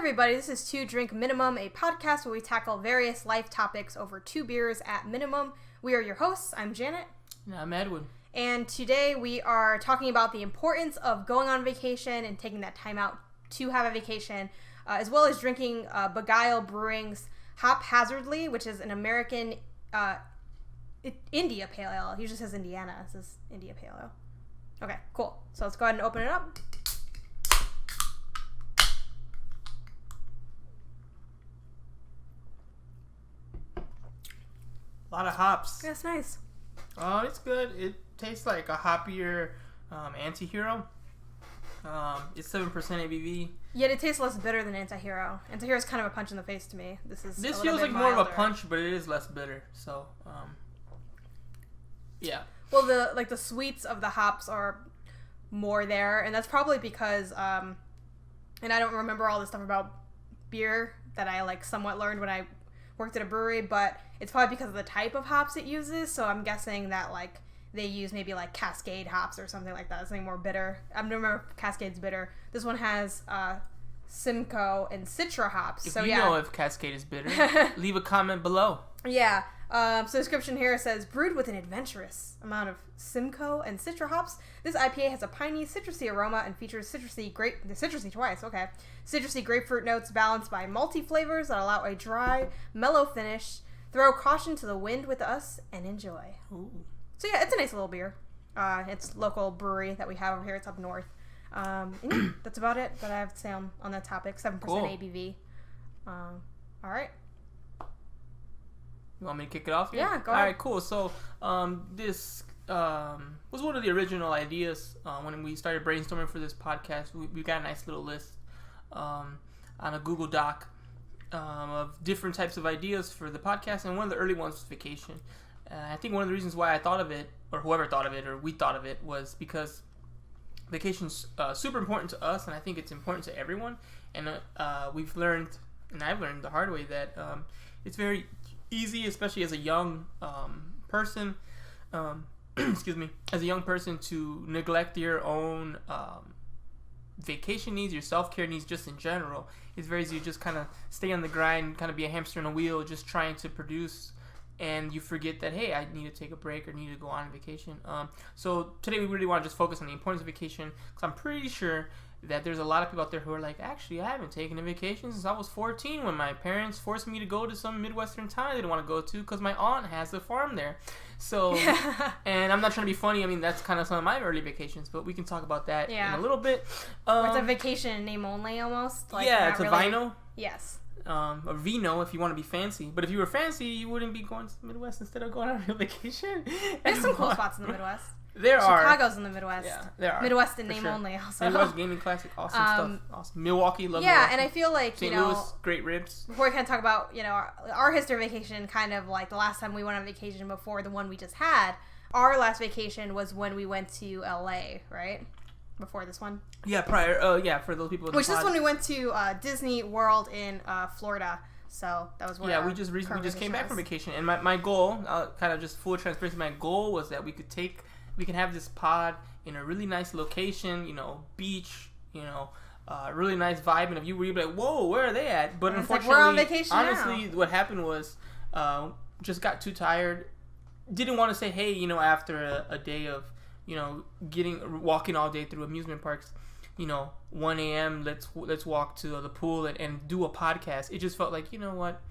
everybody, this is Two Drink Minimum, a podcast where we tackle various life topics over 2 beers at minimum. We are your hosts. I'm Janet. And I'm Edwin. And today we are talking about the importance of going on vacation and taking that time out to have a vacation, as well as drinking Beguile Brewing's Haphazardly, which is an American India Pale Ale. It usually says Indiana. It says India Pale Ale. Okay, cool. So let's go ahead and open it up. A lot of hops. That's nice. Oh, it's good. It tastes like a hoppier Anti-Hero. It's 7% ABV. Yet it tastes less bitter than Anti-Hero. Anti-Hero is kind of a punch in the face to me. This feels like more of a punch, but it is less bitter. So, yeah. Well, the sweets of the hops are more there, and that's probably because, and I don't remember all the stuff about beer that I somewhat learned when I worked at a brewery, but it's probably because of the type of hops it uses. So I'm guessing that they use maybe Cascade hops or something like that, something more bitter. I don't remember if Cascade's bitter. This one has Simcoe and Citra hops. If you know if Cascade is bitter, leave a comment below. Yeah. So the description here says, brewed with an adventurous amount of Simcoe and Citra hops, this IPA has a piney, citrusy aroma and features citrusy grapefruit notes balanced by malty flavors that allow a dry, mellow finish. Throw caution to the wind with us and enjoy. Ooh. So yeah, it's a nice little beer. It's local brewery that we have over here. It's up north. And yeah, that's about it that I have to say on that topic. 7% cool. ABV. All right. You want me to kick it off here? Yeah, go ahead. All right, cool. So this was one of the original ideas when we started brainstorming for this podcast. We got a nice little list on a Google Doc of different types of ideas for the podcast, and one of the early ones was vacation. I think one of the reasons why I thought of it, or whoever thought of it, or we thought of it, was because vacation's super important to us, and I think it's important to everyone. And we've learned, and I've learned the hard way, that it's very easy, especially as a young person, excuse me, as a young person, to neglect your own vacation needs, your self-care needs just in general. It's very easy to just kind of stay on the grind, kind of be a hamster in a wheel, just trying to produce, and you forget that, hey, I need to take a break or need to go on vacation. So today we really want to just focus on the importance of vacation, because I'm pretty sure that there's a lot of people out there who are like, actually, I haven't taken a vacation since I was 14 when my parents forced me to go to some Midwestern town I didn't want to go to because my aunt has a farm there. So, and I'm not trying to be funny. I mean, that's kind of some of my early vacations, but we can talk about that in a little bit. It's a vacation in name only almost. It's a vino. Yes. A vino if you want to be fancy. But if you were fancy, you wouldn't be going to the Midwest instead of going on a real vacation. There's some cool spots in the Midwest. There are. Chicago's in the Midwest. Yeah, there are. Midwest in name only also. Midwest Gaming Classic, awesome stuff. Awesome. Milwaukee, love Milwaukee. And I feel like, St. Louis, great ribs. Before we kind of talk about, our history of vacation, kind of like the last time we went on vacation before the one we just had, our last vacation was when we went to LA, right? Before this one? Yeah, prior. For those people. Which this one we went to Disney World in Florida. So that was where we just came back from vacation, and my goal, kind of just full transparency, my goal was that we can have this pod in a really nice location, beach, really nice vibe, and if you were like, whoa, where are they at? But unfortunately, we're on vacation honestly, now. What happened was, just got too tired, didn't want to say, hey, after a day of, walking all day through amusement parks, 1 a.m. let's walk to the pool and do a podcast. It just felt like, what?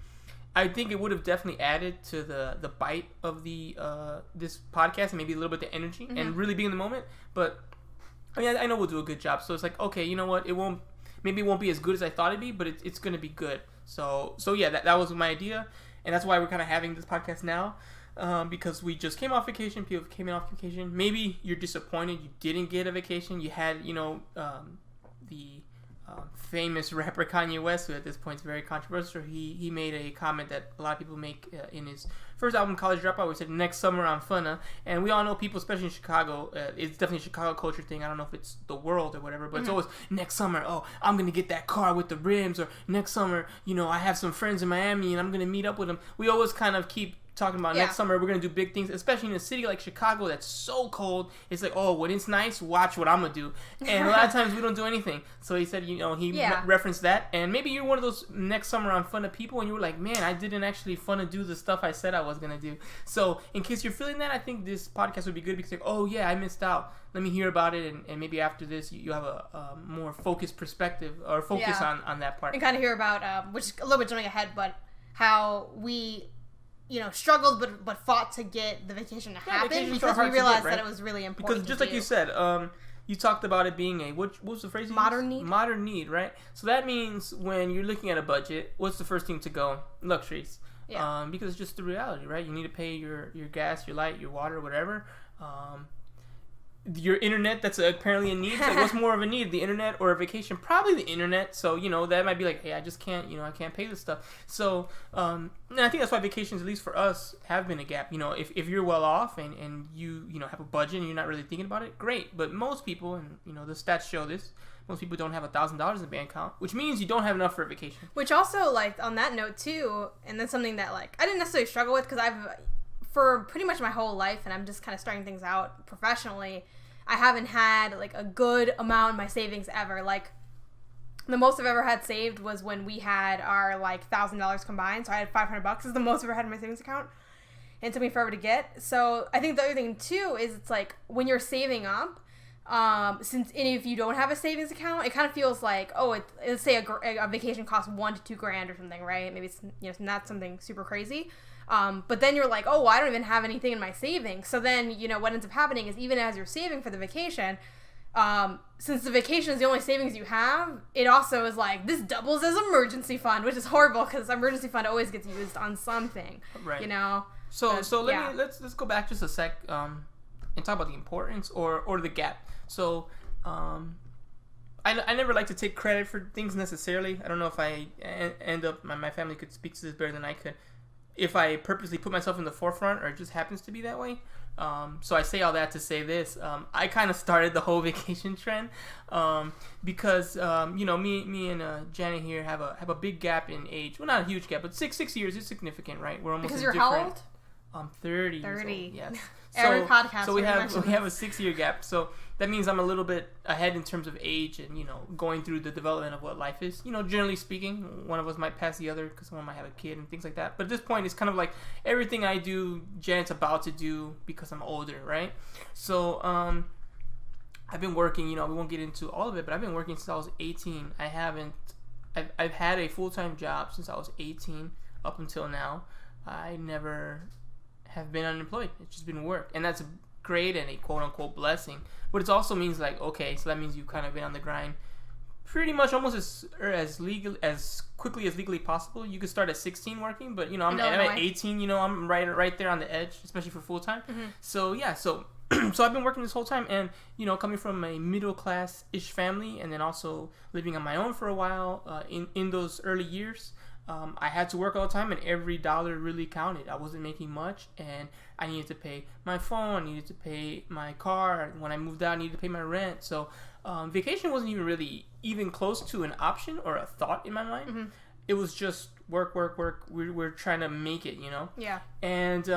I think it would have definitely added to the bite of the this podcast and maybe a little bit the energy and really be in the moment. But I mean, I know we'll do a good job. So it's like, okay, you know what? It won't be as good as I thought it'd be, but it's gonna be good. So yeah, that was my idea, and that's why we're kind of having this podcast now. Because we just came off vacation. People came off vacation. Maybe you're disappointed you didn't get a vacation. You had, the famous rapper Kanye West, who at this point is very controversial. He made a comment that a lot of people make in his first album, College Dropout, where he said, next summer I'm funna. And we all know people, especially in Chicago, it's definitely a Chicago culture thing. I don't know if it's the world or whatever, but it's always, next summer, I'm going to get that car with the rims. Or next summer, I have some friends in Miami and I'm going to meet up with them. We always kind of keep talking about next summer we're gonna do big things, especially in a city like Chicago that's so cold. It's like, oh, when it's nice, watch what I'm gonna do. And a lot of times we don't do anything. So he said, he referenced that, and maybe you're one of those next summer on Fun of People, and you were like, man, I didn't actually fun to do the stuff I said I was gonna do. So in case you're feeling that, I think this podcast would be good because like, oh yeah, I missed out. Let me hear about it, and maybe after this you have a more focused perspective or focus on that part. And kind of hear about, which is a little bit jumping ahead, but how we, struggled but fought to get the vacation to happen because we realized that it was really important. Because just like you said, you talked about it being what was the phrase? Modern need. Modern need, right? So that means when you're looking at a budget, what's the first thing to go? Luxuries. Yeah. Because it's just the reality, right? You need to pay your gas, your light, your water, whatever. Your internet, that's apparently a need. So what's more of a need, the internet or a vacation? Probably the internet. So that might be like, hey, I just can't, I can't pay this stuff. So and I think that's why vacations, at least for us, have been a gap. If you're well off and you have a budget and you're not really thinking about it, great. But most people, and the stats show this, most people don't have $1,000 in the bank account, which means you don't have enough for a vacation. Which also, like, on that note too, and that's something that, like, I didn't necessarily struggle with because for pretty much my whole life, and I'm just kind of starting things out professionally, I haven't had, like, a good amount in my savings ever. Like, the most I've ever had saved was when we had our, like, $1,000 combined. So I had $500 is the most I've ever had in my savings account. And it took me forever to get. So I think the other thing, too, is it's, like, when you're saving up, since if you don't have a savings account, it kind of feels like, let's say a vacation costs $1,000 to $2,000 or something, right? Maybe it's not something super crazy. But then you're like, I don't even have anything in my savings. So then, what ends up happening is even as you're saving for the vacation, since the vacation is the only savings you have, it also is like, this doubles as emergency fund, which is horrible because emergency fund always gets used on something, right? So let's go back just a sec, and talk about the importance or the gap. So, I never like to take credit for things necessarily. I don't know if I end up, my family could speak to this better than I could, if I purposely put myself in the forefront or it just happens to be that way. So I say all that to say this. I kind of started the whole vacation trend because, me and Janet here have a big gap in age. Well, not a huge gap, but 6 years is significant, right? We're almost because you're how old? I'm 30. 30. Yes. Every podcast. So we have a 6-year gap. So that means I'm a little bit ahead in terms of age and going through the development of what life is. Generally speaking, one of us might pass the other because someone might have a kid and things like that. But at this point, it's kind of like everything I do, Janet's about to do because I'm older, right? So I've been working. We won't get into all of it, but I've been working since I was 18. I've had a full-time job since I was 18 up until now. I never have been unemployed. It's just been work, and that's great and a quote-unquote blessing. But it also means like, okay, so that means you've kind of been on the grind pretty much almost as quickly as legally possible. You could start at 16 working, but I'm at 18. I'm right there on the edge, especially for full time. Mm-hmm. So yeah, so I've been working this whole time, and coming from a middle class ish family, and then also living on my own for a while in those early years. I had to work all the time, and every dollar really counted. I wasn't making much, and I needed to pay my phone, I needed to pay my car. When I moved out, I needed to pay my rent. So vacation wasn't even close to an option or a thought in my mind. Mm-hmm. It was just work. We're trying to make it, Yeah. And,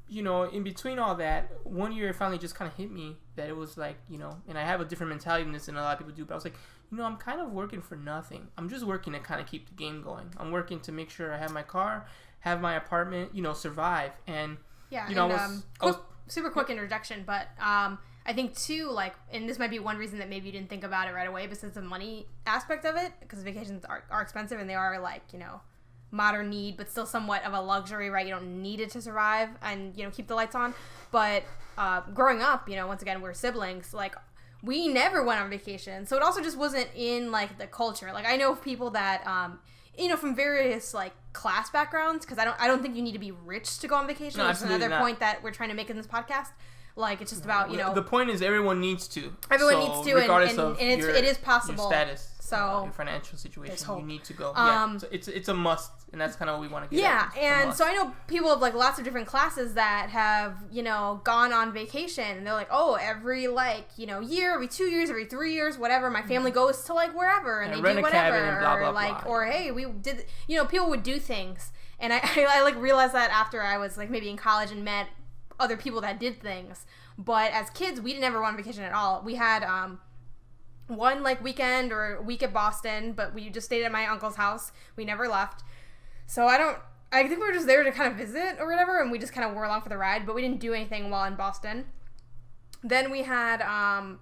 in between all that, one year it finally just kind of hit me that it was like, and I have a different mentality than this than a lot of people do, but I was like, I'm kind of working for nothing. I'm just working to kind of keep the game going. I'm working to make sure I have my car, have my apartment, survive. And, super quick interjection, but I think too, like, and this might be one reason that maybe you didn't think about it right away besides the money aspect of it, because vacations are expensive and they are like, modern need, but still somewhat of a luxury, right? You don't need it to survive and, keep the lights on. But growing up, once again, we're siblings, like, we never went on vacation. So it also just wasn't in, like, the culture. Like, I know people that, from various, like, class backgrounds, because I don't think you need to be rich to go on vacation. No, which is another point that we're trying to make in this podcast. Like, it's just about, The point is everyone needs to. Everyone needs to, regardless of it is possible. Your status. So your financial situation, there's hope. you need to go. So it's a must, and that's kind of what we want to get at. And so I know people of like lots of different classes that have, you know, gone on vacation, and they're like, oh, every like, you know, year, every 2 years, every 3 years, whatever, my family goes to like wherever, and they do whatever, and blah, blah, or like, blah. Or hey, we did, you know, people would do things, and I like realized that after I was like maybe in college and met other people that did things. But as kids, we didn't ever go on vacation at all. We had one like weekend or week at Boston, but we just stayed at my uncle's house. We never left. So I think we were just there to kind of visit or whatever, and we just kind of were along for the ride, but we didn't do anything while in Boston. Then we had,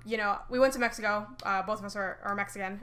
you know, we went to Mexico. Both of us are Mexican.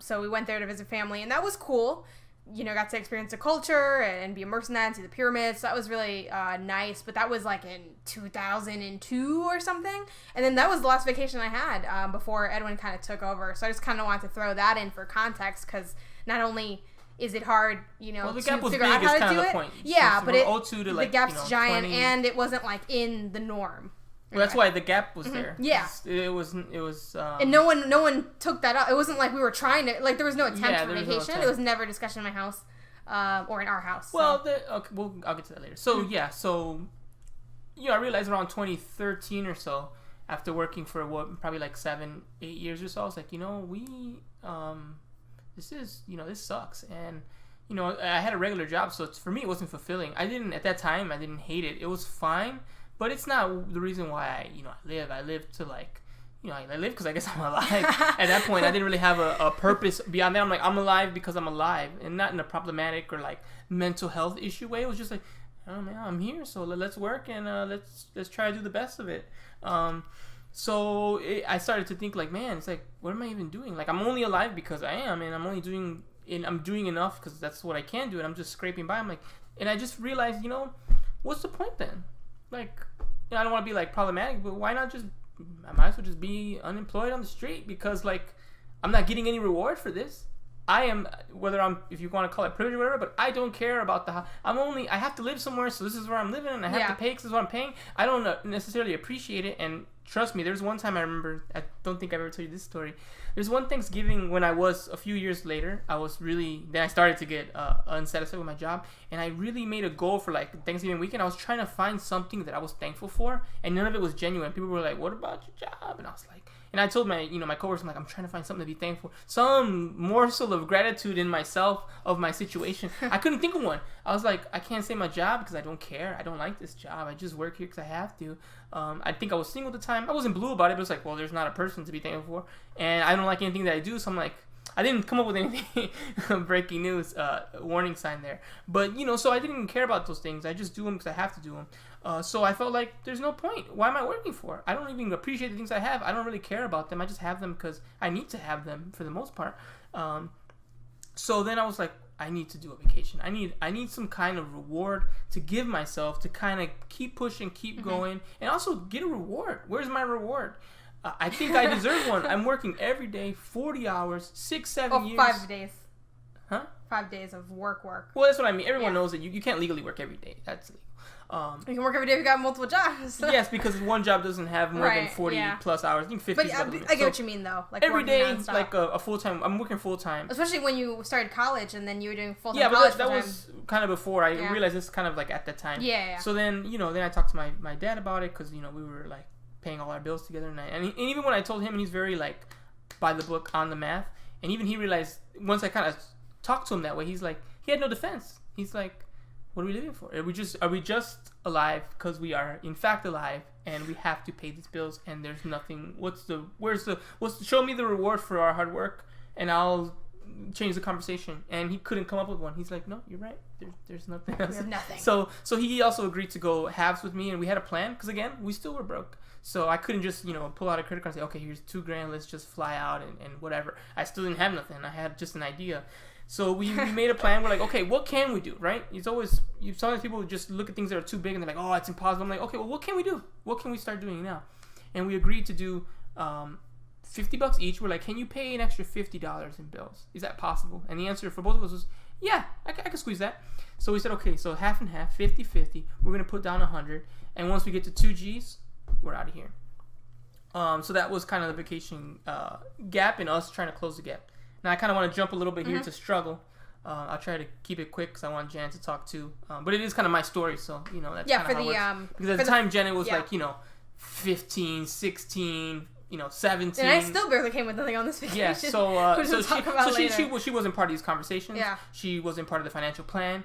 So we went there to visit family, and that was cool. You know, got to experience the culture and be immersed in that and see the pyramids. So that was really nice. But that was like in 2002 or something. And then that was the last vacation I had before Edwin kind of took over. So I just kind of wanted to throw that in for context, because not only is it hard, you know, the to gap was figure big out how to do it. Point. Yeah, so but to like, the gap's you know, giant, 20... and it wasn't like in the norm. Well, that's why the gap was there. Yeah, it was. And no one took that up. It wasn't like we were trying to, like, there was no attempt for vacation. It was never a discussion in my house, or in our house. Well, I'll get to that later. So you know, I realized around 2013 or so, after working for probably like 7-8 years or so, I was like, you know, this sucks, and you know, I had a regular job, so for me it wasn't fulfilling. At that time I didn't hate it. It was fine. But it's not the reason why I live. I live to like, you know, I live because I guess I'm alive. At that point, I didn't really have a purpose beyond that. I'm like, I'm alive because I'm alive, and not in a problematic or like mental health issue way. It was just like, oh man, I'm here, so let's work and let's try to do the best of it. So I started to think like, man, it's like, what am I even doing? Like, I'm only alive because I am, and I'm doing enough because that's what I can do, and I'm just scraping by. I'm like, and I just realized, you know, what's the point then? Like, you know, I don't want to be like problematic, but why not just, I might as well just be unemployed on the street, because like, I'm not getting any reward for this. I am, if you want to call it privilege or whatever, but I don't care about I have to live somewhere, so this is where I'm living, and I have to pay because this is what I'm paying. I don't necessarily appreciate it, and trust me, there's one time I remember, I don't think I've ever told you this story. There's one Thanksgiving when I was, a few years later, then I started to get unsatisfied with my job, and I really made a goal for like Thanksgiving weekend. I was trying to find something that I was thankful for, and none of it was genuine. People were like, what about your job? And I was like, and I told my coworkers, I'm like, I'm trying to find something to be thankful for. Some morsel of gratitude in myself of my situation. I couldn't think of one. I was like, I can't say my job because I don't care. I don't like this job. I just work here because I have to. I think I was single at the time. I wasn't blue about it, but it's like, well, there's not a person to be thankful for. And I don't like anything that I do, so I'm like, I didn't come up with anything. Breaking news, warning sign there. But, you know, so I didn't even care about those things. I just do them because I have to do them. So I felt like there's no point. Why am I working for? I don't even appreciate the things I have. I don't really care about them. I just have them because I need to have them for the most part. So then I was like, I need to do a vacation. I need some kind of reward to give myself to kind of keep pushing, keep going, and also get a reward. Where's my reward? I think I deserve one. I'm working every day, 40 hours, 6-7 years. 5 days. Huh? 5 days of work. Well, that's what I mean. Everyone knows that you can't legally work every day. That's legal. You can work every day if you got multiple jobs. Yes, because one job doesn't have more than 40 plus hours. I think 50 But I get what you mean, though. Like every day, nonstop. like a full-time. I'm working full-time. Especially when you started college and then you were doing full-time college. Yeah, but that was kind of before. I realized this kind of like at that time. Yeah. So then, then I talked to my dad about it because, we were like paying all our bills together. And even when I told him, and he's very like by the book on the math. And even he realized, once I kind of talked to him that way, he's like, he had no defense. He's like, what are we living for? Are we just alive because we are in fact alive and we have to pay these bills and there's nothing? Show me the reward for our hard work and I'll change the conversation. And he couldn't come up with one. He's like, no, you're right. There's nothing else. There's nothing. So he also agreed to go halves with me, and we had a plan because again, we still were broke. So I couldn't just pull out a credit card and say, okay, here's $2,000, let's just fly out and whatever. I still didn't have nothing. I had just an idea. So we made a plan. We're like, okay, what can we do, right? Sometimes people just look at things that are too big and they're like, oh, it's impossible. I'm like, okay, well, what can we do? What can we start doing now? And we agreed to do $50 each. We're like, can you pay an extra $50 in bills? Is that possible? And the answer for both of us was, yeah, I can squeeze that. So we said, okay, so half and half, 50-50. We're going to put down 100. And once we get to 2 Gs, we're out of here. So that was kind of the vacation gap and us trying to close the gap. Now I kind of want to jump a little bit here to struggle. I'll try to keep it quick because I want Jan to talk too. But it is kind of my story, so that's kind of how it works. Because at the time Janet was like 15, 16, 17. And I still barely came with nothing on this vacation. Yeah, she wasn't part of these conversations. Yeah. She wasn't part of the financial plan.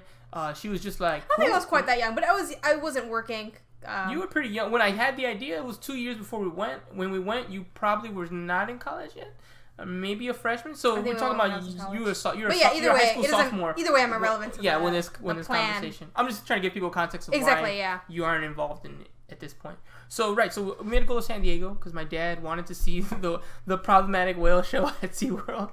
She was just like... I think I was quite that young, but I wasn't working. You were pretty young. When I had the idea, it was 2 years before we went. When we went, you probably were not in college yet. Maybe a freshman. So we're talking about you're a high school sophomore. Either way, I'm irrelevant to when this conversation. I'm just trying to give people context of why you aren't involved in it at this point. So we made a go to San Diego because my dad wanted to see the problematic whale show at SeaWorld.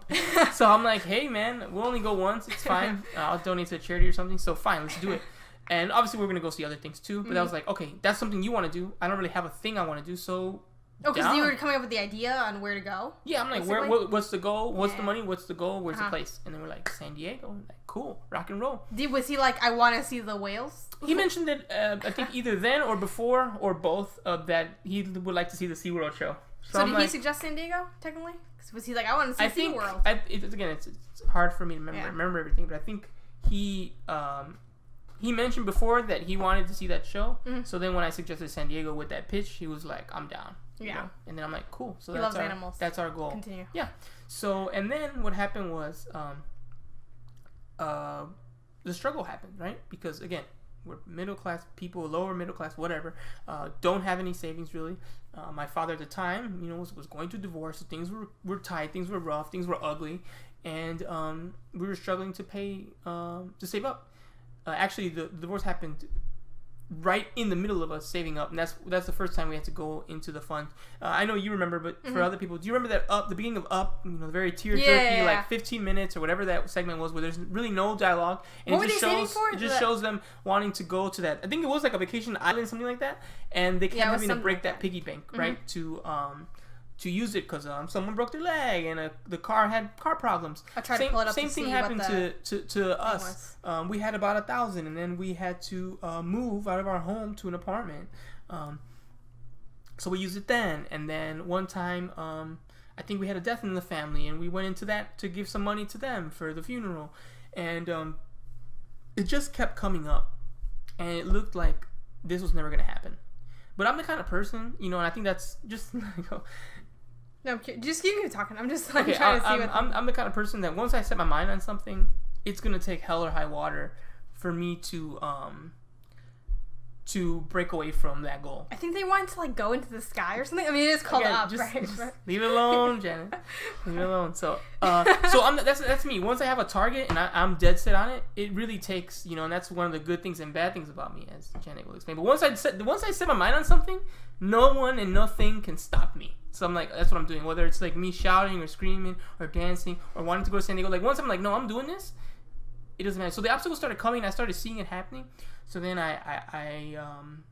So I'm like, hey man, we'll only go once. It's fine. I'll donate to a charity or something. So fine, let's do it. And obviously we're gonna go see other things too. But I was like, okay, that's something you want to do. I don't really have a thing I want to do. So because you were coming up with the idea on where to go. Yeah, I'm like, what's the goal? What's the money? What's the goal? Where's the place? And then we're like, San Diego. I'm like, cool, rock and roll. Was he like, I want to see the whales? He mentioned that I think either then or before or both that he would like to see the SeaWorld show. So did he suggest San Diego technically? Was he like, I want to see SeaWorld? It's hard for me to remember everything, but I think he mentioned before that he wanted to see that show. Mm-hmm. So then when I suggested San Diego with that pitch, he was like, I'm down. Yeah. And then I'm like, cool. So he loves animals. That's our goal. Continue. Yeah. So, and then what happened was the struggle happened, right? Because, again, we're middle-class people, lower middle class, whatever, don't have any savings, really. My father at the time, was going through divorce. So things were tight. Things were rough. Things were ugly. And we were struggling to pay, to save up. Actually, the divorce happened right in the middle of us saving up, and that's the first time we had to go into the fund. I know you remember, but for other people, do you remember that the beginning of Up, the very tear-jerky, like 15 minutes or whatever that segment was, where there's really no dialogue, and what were they saving for? It just shows them wanting to go to that. I think it was like a vacation island, something like that, and they kept having to break that piggy bank, right, to use it because someone broke their leg and the car had car problems. I tried to pull it up. Same thing happened to us. We had about 1,000, and then we had to move out of our home to an apartment. So we used it then, and then one time I think we had a death in the family, and we went into that to give some money to them for the funeral, and it just kept coming up, and it looked like this was never gonna happen. But I'm the kind of person, and I think that's just like. No, just keep talking. I'm just trying to see what... I'm the kind of person that once I set my mind on something, it's going to take hell or high water for me to break away from that goal. I think they wanted to go into the sky or something. I mean, it is called Up, right? Leave it alone, Janet. Leave it alone. So that's me. Once I have a target and I'm dead set on it, it really takes, and that's one of the good things and bad things about me, as Janet will explain. But once I set my mind on something, no one and nothing can stop me. So I'm like, that's what I'm doing. Whether it's like me shouting or screaming or dancing or wanting to go to San Diego. Once I'm like, no, I'm doing this, it doesn't matter. So the obstacles started coming. I started seeing it happening. So then I'm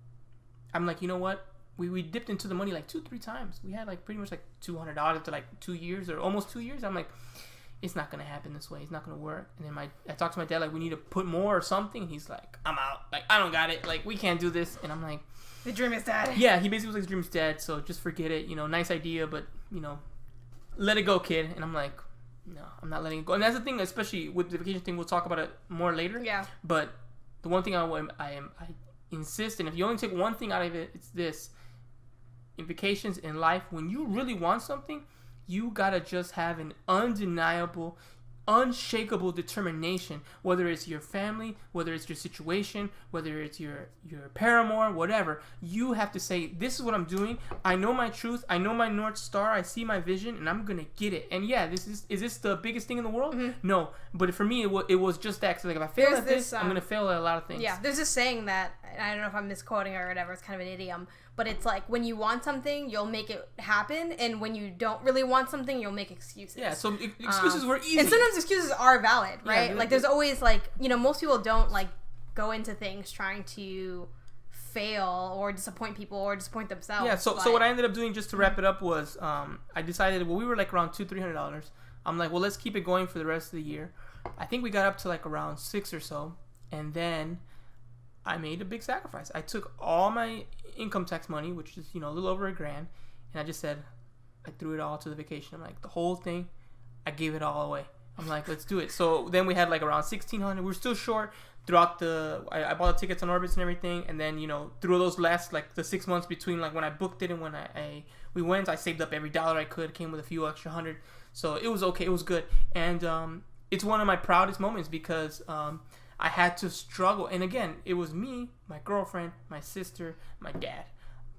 like, you know what? We dipped into the money 2-3 times. We had pretty much $200 after 2 years or almost 2 years. I'm like, it's not gonna happen this way. It's not gonna work. And then I talked to my dad we need to put more or something. And he's like, I'm out. I don't got it. We can't do this. And I'm like, the dream is dead. Yeah, he basically was like, the dream is dead. So just forget it. Nice idea, but let it go, kid. And I'm like, no, I'm not letting it go. And that's the thing, especially with the vacation thing. We'll talk about it more later. Yeah. But the one thing I insist, and if you only take one thing out of it, it's this: in vacations, in life, when you really want something, you gotta just have an undeniable, unshakable determination. Whether it's your family, whether it's your situation, whether it's your paramour, whatever, you have to say, this is what I'm doing. I know my truth. I know my North Star. I see my vision, and I'm gonna get it. And yeah, is this the biggest thing in the world? Mm-hmm. No, but for me, it was just that. Cause if I fail at this, I'm gonna fail at a lot of things. Yeah, there's this saying that, and I don't know if I'm misquoting or whatever. It's kind of an idiom. But it's when you want something, you'll make it happen. And when you don't really want something, you'll make excuses. Yeah, so excuses were easy. And sometimes excuses are valid, right? Yeah, there's always, most people don't, go into things trying to fail or disappoint people or disappoint themselves. Yeah, so what I ended up doing, just to wrap it up, was I decided, we were, around $200-300. I'm like, well, let's keep it going for the rest of the year. I think we got up to, around 6 or so. And then I made a big sacrifice. I took all my income tax money, which is, a little over $1,000, and I just said, I threw it all to the vacation. I'm like, the whole thing, I gave it all away. I'm like, let's do it. So then we had like around 1,600. We were still short throughout I bought the tickets on Orbitz and everything. And then, through those last, like the 6 months between like when I booked it and when we went, I saved up every dollar I could. Came with a few extra hundred. So it was okay. It was good. And it's one of my proudest moments because I had to struggle. And again, it was me, my girlfriend, my sister, my dad.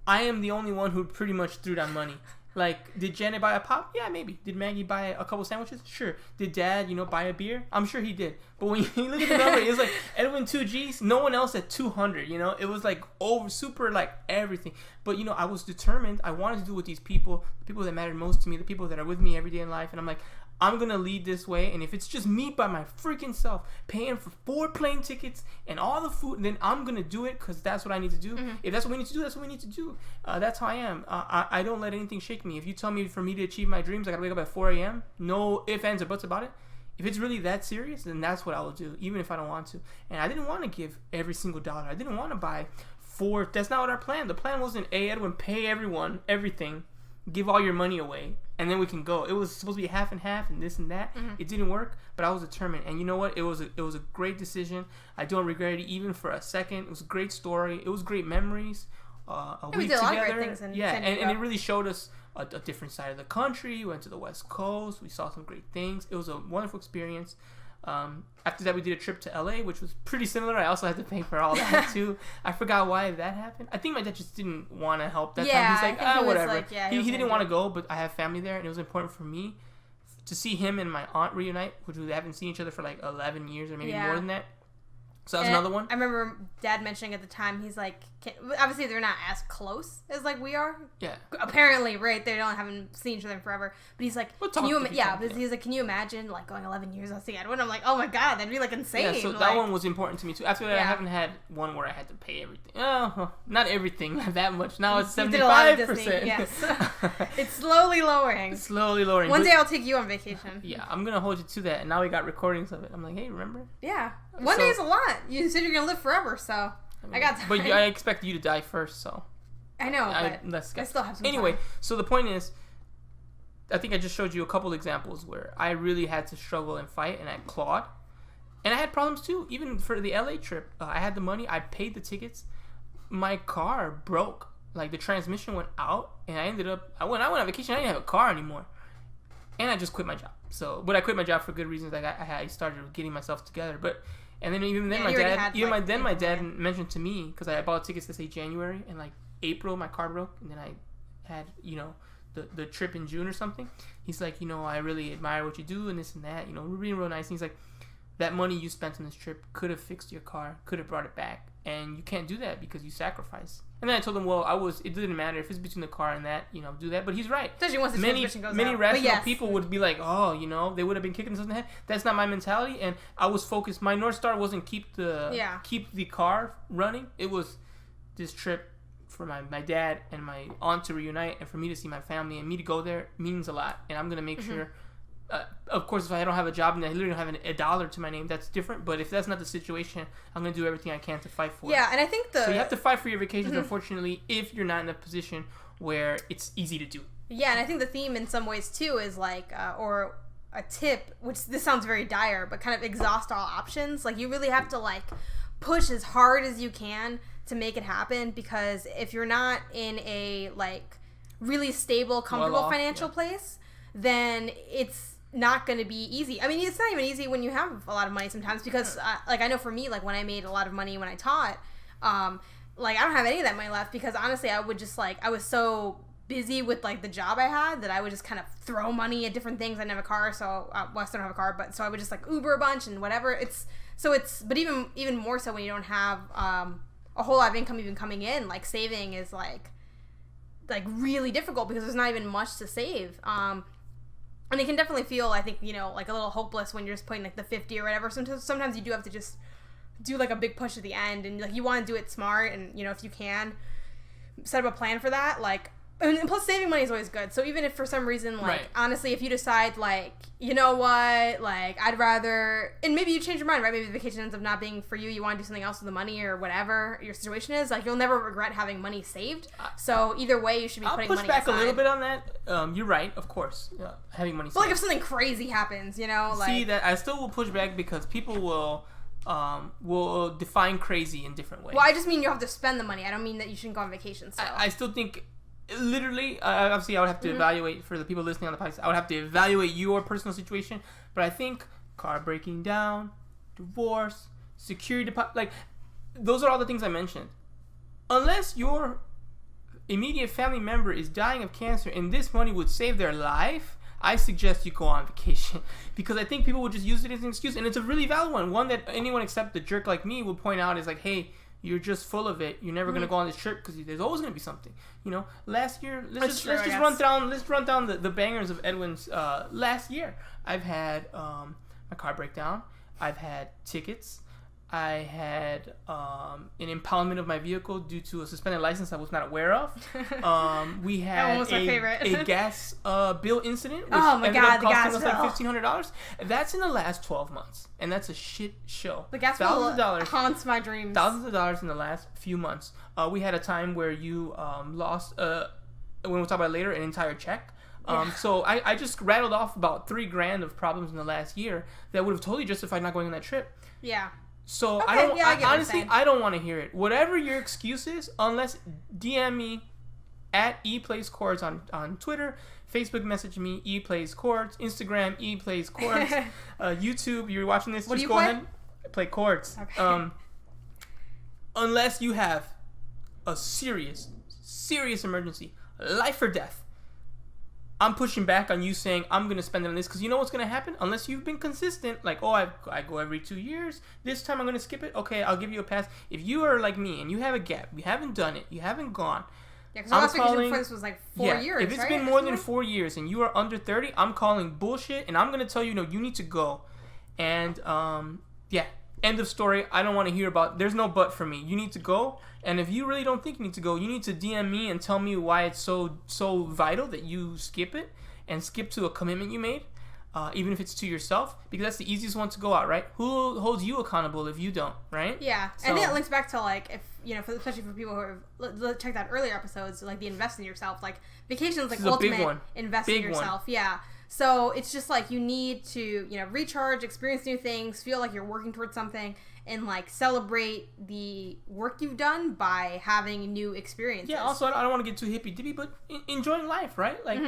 I am the only one who pretty much threw down money. Like, did Janet buy a pop? Yeah, maybe. Did Maggie buy a couple sandwiches? Sure. Did Dad, buy a beer? I'm sure he did. But when you look at the number, it was like Edwin 2Gs, no one else at 200, It was like over super like everything. But, I was determined. I wanted to do with these people, the people that mattered most to me, the people that are with me every day in life. And I'm like, I'm going to lead this way. And if it's just me by my freaking self paying for 4 plane tickets and all the food, then I'm going to do it because that's what I need to do. Mm-hmm. If that's what we need to do, that's what we need to do. That's how I am. I don't let anything shake me. If you tell me for me to achieve my dreams, I got to wake up at 4 a.m., no ifs, ands, or buts about it. If it's really that serious, then that's what I will do, even if I don't want to. And I didn't want to give every single dollar. I didn't want to buy 4. That's not what our plan. The plan wasn't, hey, Edwin, pay everyone everything. Give all your money away, and then we can go. It was supposed to be half and half, and this and that. Mm-hmm. It didn't work, but I was determined. And you know what? It was a great decision. I don't regret it even for a second. It was a great story. It was great memories. We did a lot of great things. And it really showed us a different side of the country. We went to the West Coast. We saw some great things. It was a wonderful experience. After that, we did a trip to LA, which was pretty similar. I also had to pay for all that too. I forgot why that happened. I think my dad just didn't want to help that time. He's like, whatever. Like, he didn't want to go, but I have family there, and it was important for me to see him and my aunt reunite, which we haven't seen each other for like 11 years or maybe more than that. So that was another one. I remember Dad mentioning at the time, he's like, obviously they're not as close as like we are. Yeah. Apparently, right? They haven't seen each other in forever. But he's like, he's like, can you imagine like going 11 years without seeing Edwin? I'm like, oh my God, that'd be like insane. Yeah, so that one was important to me too. After that, I haven't had one where I had to pay everything. Oh, not everything, not that much. Now it's 75%. Yes. It's slowly lowering. One day I'll take you on vacation. Yeah, I'm gonna hold you to that. And now we got recordings of it. I'm like, hey, remember? Yeah. One day is a lot. You said you're going to live forever, so I got time. But I expect you to die first, so. I know, but I still have some time. So the point is, I think I just showed you a couple examples where I really had to struggle and fight, and I clawed. And I had problems too. Even for the LA trip, I had the money. I paid the tickets. My car broke. Like, the transmission went out, and I went on vacation, I didn't have a car anymore. And I just quit my job. But I quit my job for good reasons. Like, I started getting myself together. And then even then, my dad mentioned to me, because I bought tickets to say January, and like April my car broke, and then I had the trip in June or something. He's like, I really admire what you do and this and that. We're being real nice. And he's like, that money you spent on this trip could have fixed your car, could have brought it back, and you can't do that because you sacrificed. And then I told him, it didn't matter if it's between the car and that, do that. But he's right. Especially once the transmission goes out. Many rational people would be like, they would have been kicking themselves in the head. That's not my mentality. And I was focused. My North Star wasn't keep the car running. It was this trip for my dad and my aunt to reunite, and for me to see my family, and me to go there means a lot. And I'm going to make sure. Of course, if I don't have a job and I literally don't have a dollar to my name, that's different. But if that's not the situation, I'm going to do everything I can to fight for it. Yeah, and I think So you have to fight for your vacations, unfortunately, if you're not in a position where it's easy to do. Yeah, and I think the theme in some ways, too, is like, or a tip, which this sounds very dire, but kind of exhaust all options. Like, you really have to, like, push as hard as you can to make it happen, because if you're not in a, like, really stable, comfortable financial place, then it's not going to be easy. I mean, it's not even easy when you have a lot of money sometimes, because I know for me, like when I made a lot of money when I taught, like I don't have any of that money left, because honestly I would just I was so busy with like the job I had that I would just kind of throw money at different things. I didn't have a car, so I still don't have a car, but so I would just like Uber a bunch and whatever. But even more so when you don't have a whole lot of income even coming in, like saving is like really difficult because there's not even much to save. And it can definitely feel, I think, like a little hopeless when you're just putting like the 50 or whatever. Sometimes you do have to just do like a big push at the end, and like you want to do it smart, and if you can set up a plan for that. Like And plus, saving money is always good. So even if for some reason, like, Right. honestly, if you decide, like, you know what, like, I'd rather, and maybe you change your mind, right? Maybe the vacation ends up not being for you. You want to do something else with the money or whatever your situation is. Like, you'll never regret having money saved. So either way, you should be putting money aside. I'll push back a little bit on that. You're right, of course. Having money saved. But, like, if something crazy happens, you know, like... See, that I still will push back because people will define crazy in different ways. Well, I just mean you have to spend the money. I don't mean that you shouldn't go on vacation still. I still think... Literally, obviously, I would have to evaluate, for the people listening on the podcast, I would have to evaluate your personal situation. But I think car breaking down, divorce, security deposit, like, those are all the things I mentioned. Unless your immediate family member is dying of cancer and this money would save their life, I suggest you go on vacation. Because I think people would just use it as an excuse. And it's a really valid one. One that anyone except the jerk like me will point out is like, hey, you're just full of it. You're never gonna go on this trip because there's always gonna be something. You know, last year, let's just run down the bangers of Edwin's last year. I've had my car break down. I've had tickets. I had an impoundment of my vehicle due to a suspended license I was not aware of. We had a gas bill incident, which ended up costing us like $1,500. That's in the last 12 months, and that's a shit show. The gas bill haunts my dreams. Thousands of dollars in the last few months. We had a time where you lost, when we'll talk about it later, an entire check. So I just rattled off about $3,000 of problems in the last year that would have totally justified not going on that trip. Yeah. So okay, I don't want to hear it. Whatever your excuse is, unless DM me at ePlaysCourts on Twitter, Facebook message me ePlaysCourts, Instagram ePlaysCourts, YouTube. You're watching this, what just go ahead, play courts. Okay. Unless you have a serious emergency, life or death, I'm pushing back on you saying I'm going to spend it on this because you know what's going to happen? Unless you've been consistent, like, oh, I go every 2 years. This time I'm going to skip it. Okay, I'll give you a pass. If you are like me and you have a gap, you haven't done it, you haven't gone. Yeah, because our last vacation before this was like 4 years, if it's been more than 4 years and you are under 30, I'm calling bullshit and I'm going to tell you, no, you need to go. And, end of story. I don't want to hear about, there's no but for me. You need to go. And if you really don't think you need to go, you need to DM me and tell me why it's so vital that you skip it and skip to a commitment you made, even if it's to yourself, because that's the easiest one to go out, right? Who holds you accountable if you don't, right? Yeah. So, and then it links back to, like, if, you know, especially for people who have checked out earlier episodes, like the invest in yourself, like vacations, like ultimate invest in yourself. Yeah. So it's just like you need to, you know, recharge, experience new things, feel like you're working towards something, and like celebrate the work you've done by having new experiences. Yeah. Also, I don't want to get too hippy dippy, but enjoying life, right? Like,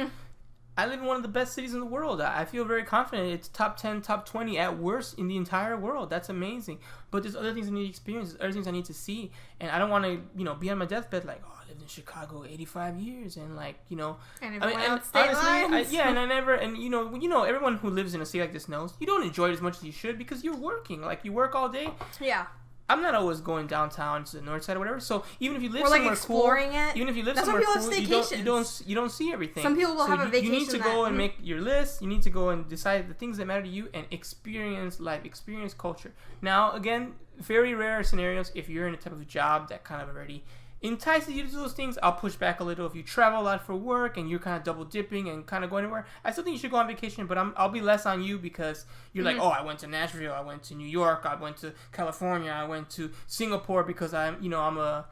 I live in one of the best cities in the world. I feel very confident. It's top 10, top 20 at worst in the entire world. That's amazing. But there's other things I need to experience. There's other things I need to see. And I don't want to, you know, be on my deathbed like, oh, I lived in Chicago 85 years. And like, you know. And honestly, and I never, and you know, everyone who lives in a city like this knows you don't enjoy it as much as you should because you're working. Like, you work all day. Yeah. I'm not always going downtown to the north side or whatever. So even if you live or like somewhere exploring cool, it. even if you live somewhere cool, you don't see everything. Some people will have a vacation. You need to go and make your list. You need to go and decide the things that matter to you and experience life, experience culture. Now, again, very rare scenarios. If you're in a type of job that kind of already entices you to do those things, I'll push back a little. If you travel a lot for work and you're kind of double dipping and kind of going anywhere, I still think you should go on vacation, but I'll be less on you because you're like, oh, I went to Nashville, I went to New York, I went to California, I went to Singapore because I'm a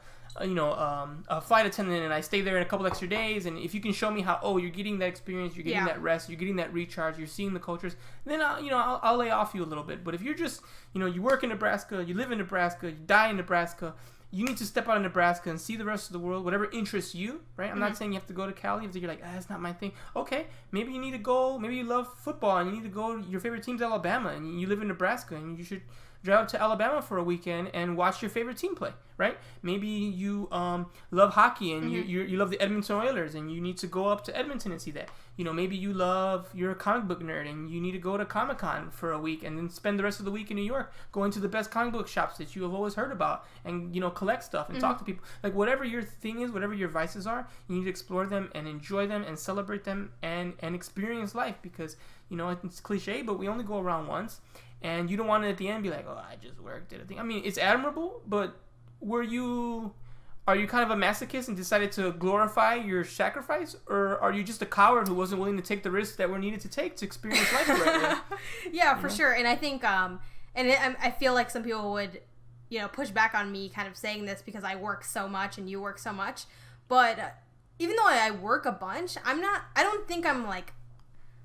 flight attendant and I stay there in a couple extra days. And if you can show me how, you're getting that experience, you're getting that rest, you're getting that recharge, you're seeing the cultures, then I'll lay off you a little bit. But if you're just, you work in Nebraska, you live in Nebraska, you die in Nebraska, you need to step out of Nebraska and see the rest of the world, whatever interests you, right? I'm not saying you have to go to Cali if you're like, that's not my thing. Okay, maybe you need to go, maybe you love football and you need to go, your favorite team's Alabama and you live in Nebraska and you should drive up to Alabama for a weekend and watch your favorite team play, right? Maybe you love hockey and you love the Edmonton Oilers and you need to go up to Edmonton and see that. Maybe you're a comic book nerd and you need to go to Comic-Con for a week and then spend the rest of the week in New York going to the best comic book shops that you have always heard about and, collect stuff and talk to people. Like, whatever your thing is, whatever your vices are, you need to explore them and enjoy them and celebrate them and experience life because, it's cliche, but we only go around once. And you don't want to at the end be like, oh, I just worked, did a thing. I mean, it's admirable, but were you are you kind of a masochist and decided to glorify your sacrifice, or are you just a coward who wasn't willing to take the risks that were needed to take to experience life the right way? Yeah, for sure. And I think, I feel like some people would, push back on me kind of saying this because I work so much and you work so much. But even though I work a bunch, I don't think I'm like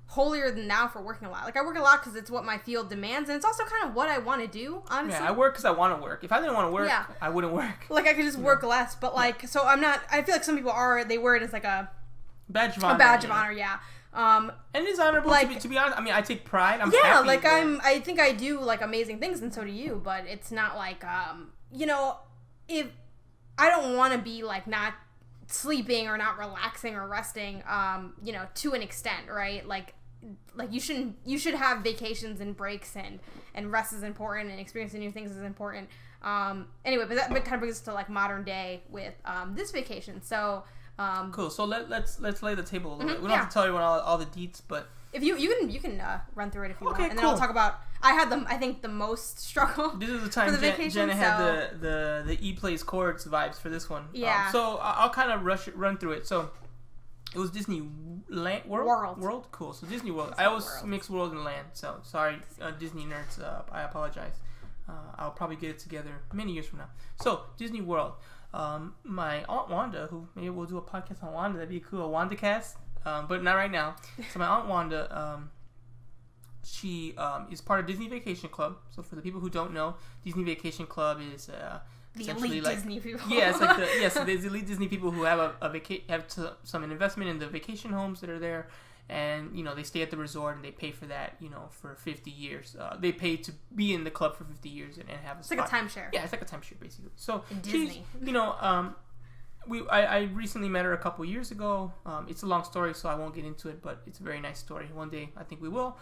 holier than thou for working a lot. Like I work a lot because it's what my field demands, and it's also kind of what I want to do, honestly. Yeah, I work because I want to work. If I didn't want to work, I wouldn't work. Like I could just work less, but like, so I'm not, I feel like some people they wear it as like a badge of honor. A badge of honor, yeah. And it's honorable, like, to be honest. I mean, I take pride. I'm yeah, happy, like I think I do like amazing things, and so do you, but it's not like, if I don't want to be like not sleeping or not relaxing or resting, to an extent, right? Like you should have vacations and breaks, and rest is important, and experiencing new things is important. Anyway, but that kind of brings us to like modern day with this vacation. So cool. So let's lay the table a little bit. We don't have to tell you all the deets, but if you can run through it if you want, and then cool. I'll talk about. I had I think the most struggle. This is the time Jenna had the E Plays Chords vibes for this one. Yeah. So I'll kind of run through it. So it was Disney World. Cool. So Disney World. I always mix World and Land. So sorry, Disney nerds. I apologize. I'll probably get it together many years from now. So Disney World. My Aunt Wanda, who maybe we'll do a podcast on Wanda. That'd be cool. A WandaCast. But not right now. So my Aunt Wanda, she is part of Disney Vacation Club. So for the people who don't know, Disney Vacation Club is the elite Disney people. Yeah, it's like so there's elite Disney people who have some investment in the vacation homes that are there, and they stay at the resort and they pay for that for 50 years. They pay to be in the club for 50 years and have a spot. Like a timeshare. Yeah, it's like a timeshare basically. So in Disney. I recently met her a couple years ago. It's a long story, so I won't get into it, but it's a very nice story. One day, I think we will.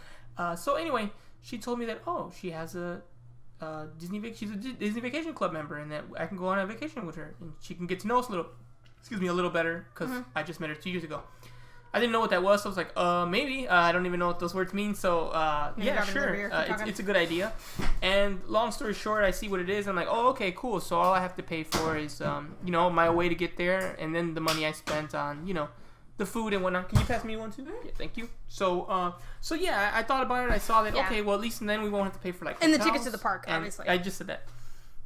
So anyway, she told me that she has she's a Disney Vacation Club member, and that I can go on a vacation with her, and she can get to know us a little better, because I just met her 2 years ago. I didn't know what that was, so I was like, maybe. I don't even know what those words mean, so yeah, sure. It's a good idea. And long story short, I see what it is. I'm like, oh, okay, cool. So all I have to pay for is, my way to get there, and then the money I spent on, the food and whatnot. Can you pass me one too? Yeah, thank you. So yeah, I thought about it. I saw that, okay, well, at least then we won't have to pay for like hotels. And the tickets to the park, obviously. I just said that.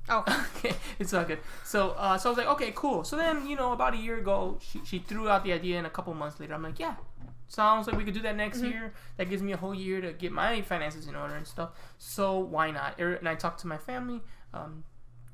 Oh. Okay, it's all good. So I was like, okay, cool. So then, about a year ago, she threw out the idea, and a couple months later, I'm like, yeah, sounds like we could do that next year. That gives me a whole year to get my finances in order and stuff. So why not? And I talked to my family.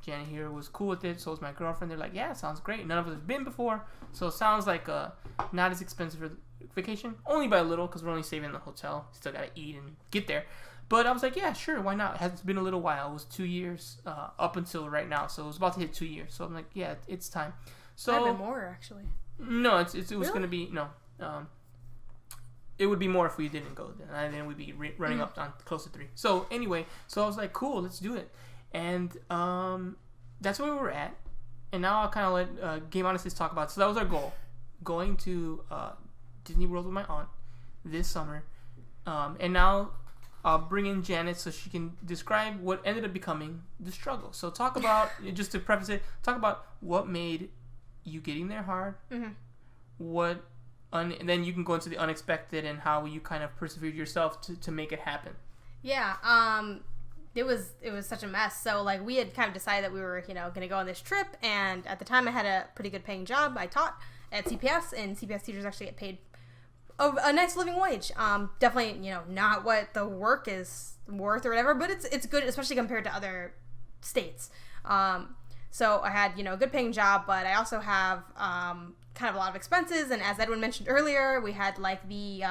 Janet here was cool with it. So was my girlfriend. They're like, yeah, sounds great. None of us have been before. So it sounds like not as expensive for vacation. Only by a little, because we're only saving the hotel. Still got to eat and get there. But I was like, yeah, sure, why not? It's been a little while. It was 2 years up until right now. So it was about to hit 2 years. So I'm like, yeah, it's time. So I've been more, actually. No, it was going to be, no. It would be more if we didn't go. Then we'd be running up on close to 3. So anyway, so I was like, cool, let's do it. And that's where we were at. And now I'll kind of let Game Honesties talk about it. So that was our goal. Going to Disney World with my aunt this summer. And now I'll bring in Janet so she can describe what ended up becoming the struggle. So talk about, just to preface it, talk about what made you getting there hard. And then you can go into the unexpected and how you kind of persevered yourself to make it happen. Yeah, it was such a mess. So like we had kind of decided that we were going to go on this trip, and at the time I had a pretty good paying job. I taught at CPS, and CPS teachers actually get paid a nice living wage. Definitely, not what the work is worth or whatever, but it's good, especially compared to other states. So I had, a good paying job, but I also have kind of a lot of expenses. And as Edwin mentioned earlier, we had like the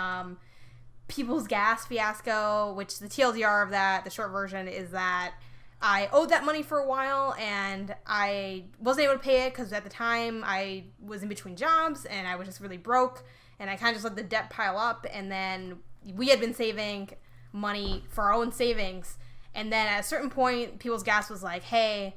People's Gas fiasco, which the TLDR of that, the short version, is that I owed that money for a while, and I wasn't able to pay it because at the time I was in between jobs and I was just really broke. And I kind of just let the debt pile up, and then we had been saving money for our own savings. And then at a certain point, People's Gas was like, hey,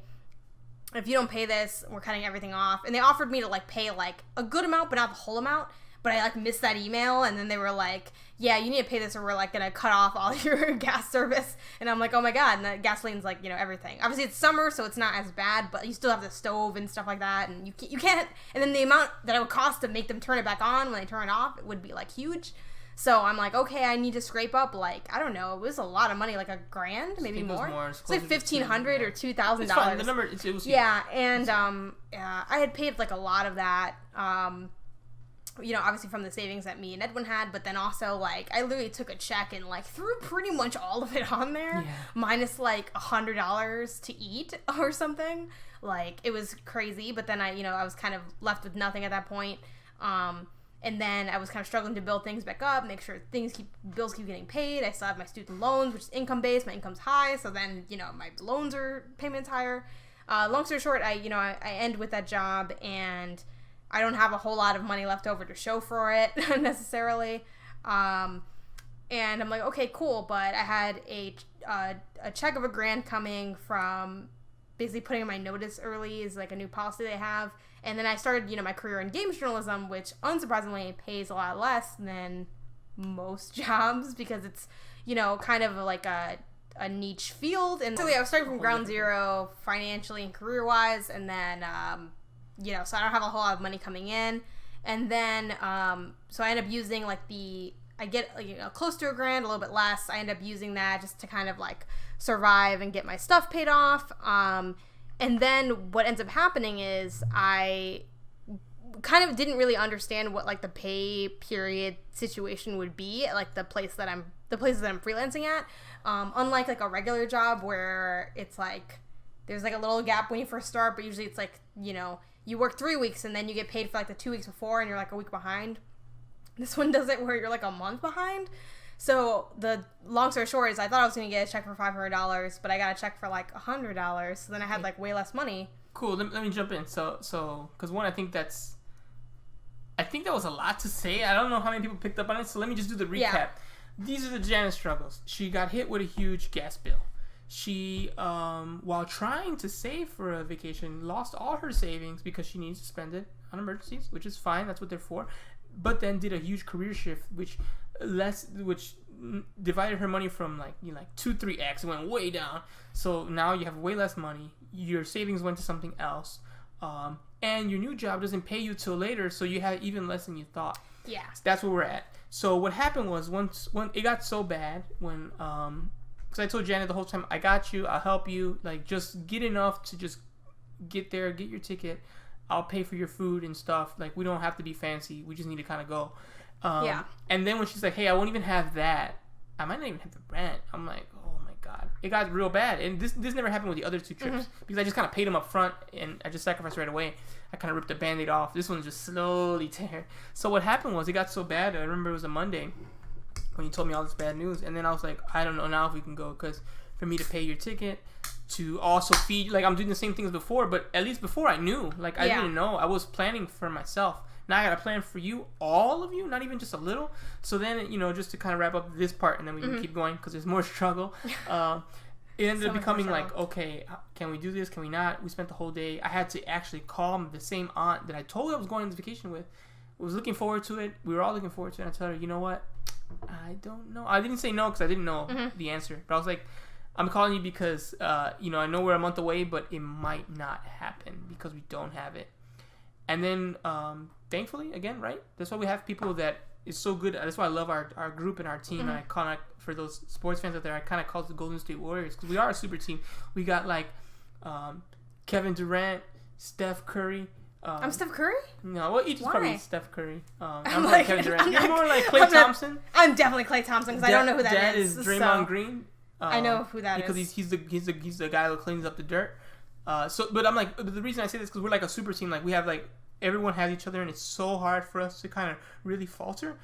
if you don't pay this, we're cutting everything off. And they offered me to like pay like a good amount, but not the whole amount. but I like missed that email, and then they were like, yeah, you need to pay this or we're like gonna cut off all your gas service. And I'm like, oh my god. And the gasoline's like, you know, everything. Obviously it's summer, so it's not as bad, but you still have the stove and stuff like that, and you can't, and then the amount that it would cost to make them turn it back on when they turn it off, it would be like huge. So I'm like, okay, I need to scrape up, like, I don't know, it was a lot of money, like $1,000, maybe more. It's like $1,500 or $2,000. It's fine. The number, it was huge. Yeah, and I had paid like a lot of that. You know, obviously from the savings that me and Edwin had, but then also, like, I literally took a check and, like, threw pretty much all of it on there, minus, like, $100 to eat or something. Like, it was crazy, but then I was kind of left with nothing at that point. And then I was kind of struggling to build things back up, make sure bills keep getting paid. I still have my student loans, which is income-based. My income's high, so then, you know, my loans are payments higher. Long story short, I end with that job, and I don't have a whole lot of money left over to show for it necessarily. And I'm like, okay, cool. But I had a check of $1,000 coming from basically putting in my notice early is like a new policy they have. And then I started, you know, my career in games journalism, which unsurprisingly pays a lot less than most jobs because it's, you know, kind of like a niche field. And so I was starting from ground zero financially and career-wise, and then you know, so I don't have a whole lot of money coming in. And then, so I end up using, like, I get, you know, close to $1,000, a little bit less. I end up using that just to kind of, like, survive and get my stuff paid off. And then what ends up happening is I kind of didn't really understand what, like, the pay period situation would be at, like, the places that I'm freelancing at. Unlike, like, a regular job where it's, like, there's, like, a little gap when you first start, but usually it's, like, you know, you work 3 weeks and then you get paid for like the 2 weeks before and you're like a week behind. This one does it where you're like a month behind. So the long story short is I thought I was going to get a check for $500, but I got a check for like $100. So then I had like way less money. Cool. Let me jump in. So, because one, I think that was a lot to say. I don't know how many people picked up on it. So let me just do the recap. Yeah. These are the Janice struggles. She got hit with a huge gas bill. She, while trying to save for a vacation, lost all her savings because she needs to spend it on emergencies, which is fine. That's what they're for. But then did a huge career shift, which divided her money from like 2-3x. It went way down. So now you have way less money. Your savings went to something else, and your new job doesn't pay you till later, so you have even less than you thought. Yeah, so that's where we're at. So what happened was when it got so bad when because I told Janet the whole time, I got you, I'll help you, like, just get enough to just get there, get your ticket, I'll pay for your food and stuff, like, we don't have to be fancy, we just need to kind of go. Yeah. And then when she's like, hey, I won't even have that, I might not even have the rent, I'm like, oh my god, it got real bad. And this never happened with the other 2 trips, because I just kind of paid them up front, and I just sacrificed right away. I kind of ripped the Band-Aid off. This one just slowly tear. So what happened was, it got so bad, I remember it was a Monday, when you told me all this bad news, and then I was like, I don't know now if we can go, because for me to pay your ticket, to also feed, like, I'm doing the same things before, but at least before I knew, like, I didn't know, I was planning for myself. Now I gotta plan for you, all of you, not even just a little. So then, you know, just to kind of wrap up this part, and then we can keep going, because there's more struggle. It ended up becoming like, okay, can we do this? Can we not? We spent the whole day. I had to actually call the same aunt that I told her I was going on this vacation with. I was looking forward to it. We were all looking forward to it. And I told her, you know what? I don't know. I didn't say no because I didn't know the answer. But I was like, I'm calling you because, you know, I know we're a month away, but it might not happen because we don't have it. And then, thankfully, again, right? That's why we have people that is so good. That's why I love our group and our team. And I kind of, for those sports fans out there, I kind of call it the Golden State Warriors because we are a super team. We got like Kevin Durant, Steph Curry. I'm Steph Curry? No, well, each is probably Steph Curry. I'm like Kevin Durant. You're more like Klay Thompson. I'm definitely Klay Thompson because I don't know who that is. Dad is Draymond Green. I know who that because is. Because he's the guy who cleans up the dirt. But I'm like, the reason I say this is because we're like a super team. Like we have like everyone has each other, and it's so hard for us to kind of really falter.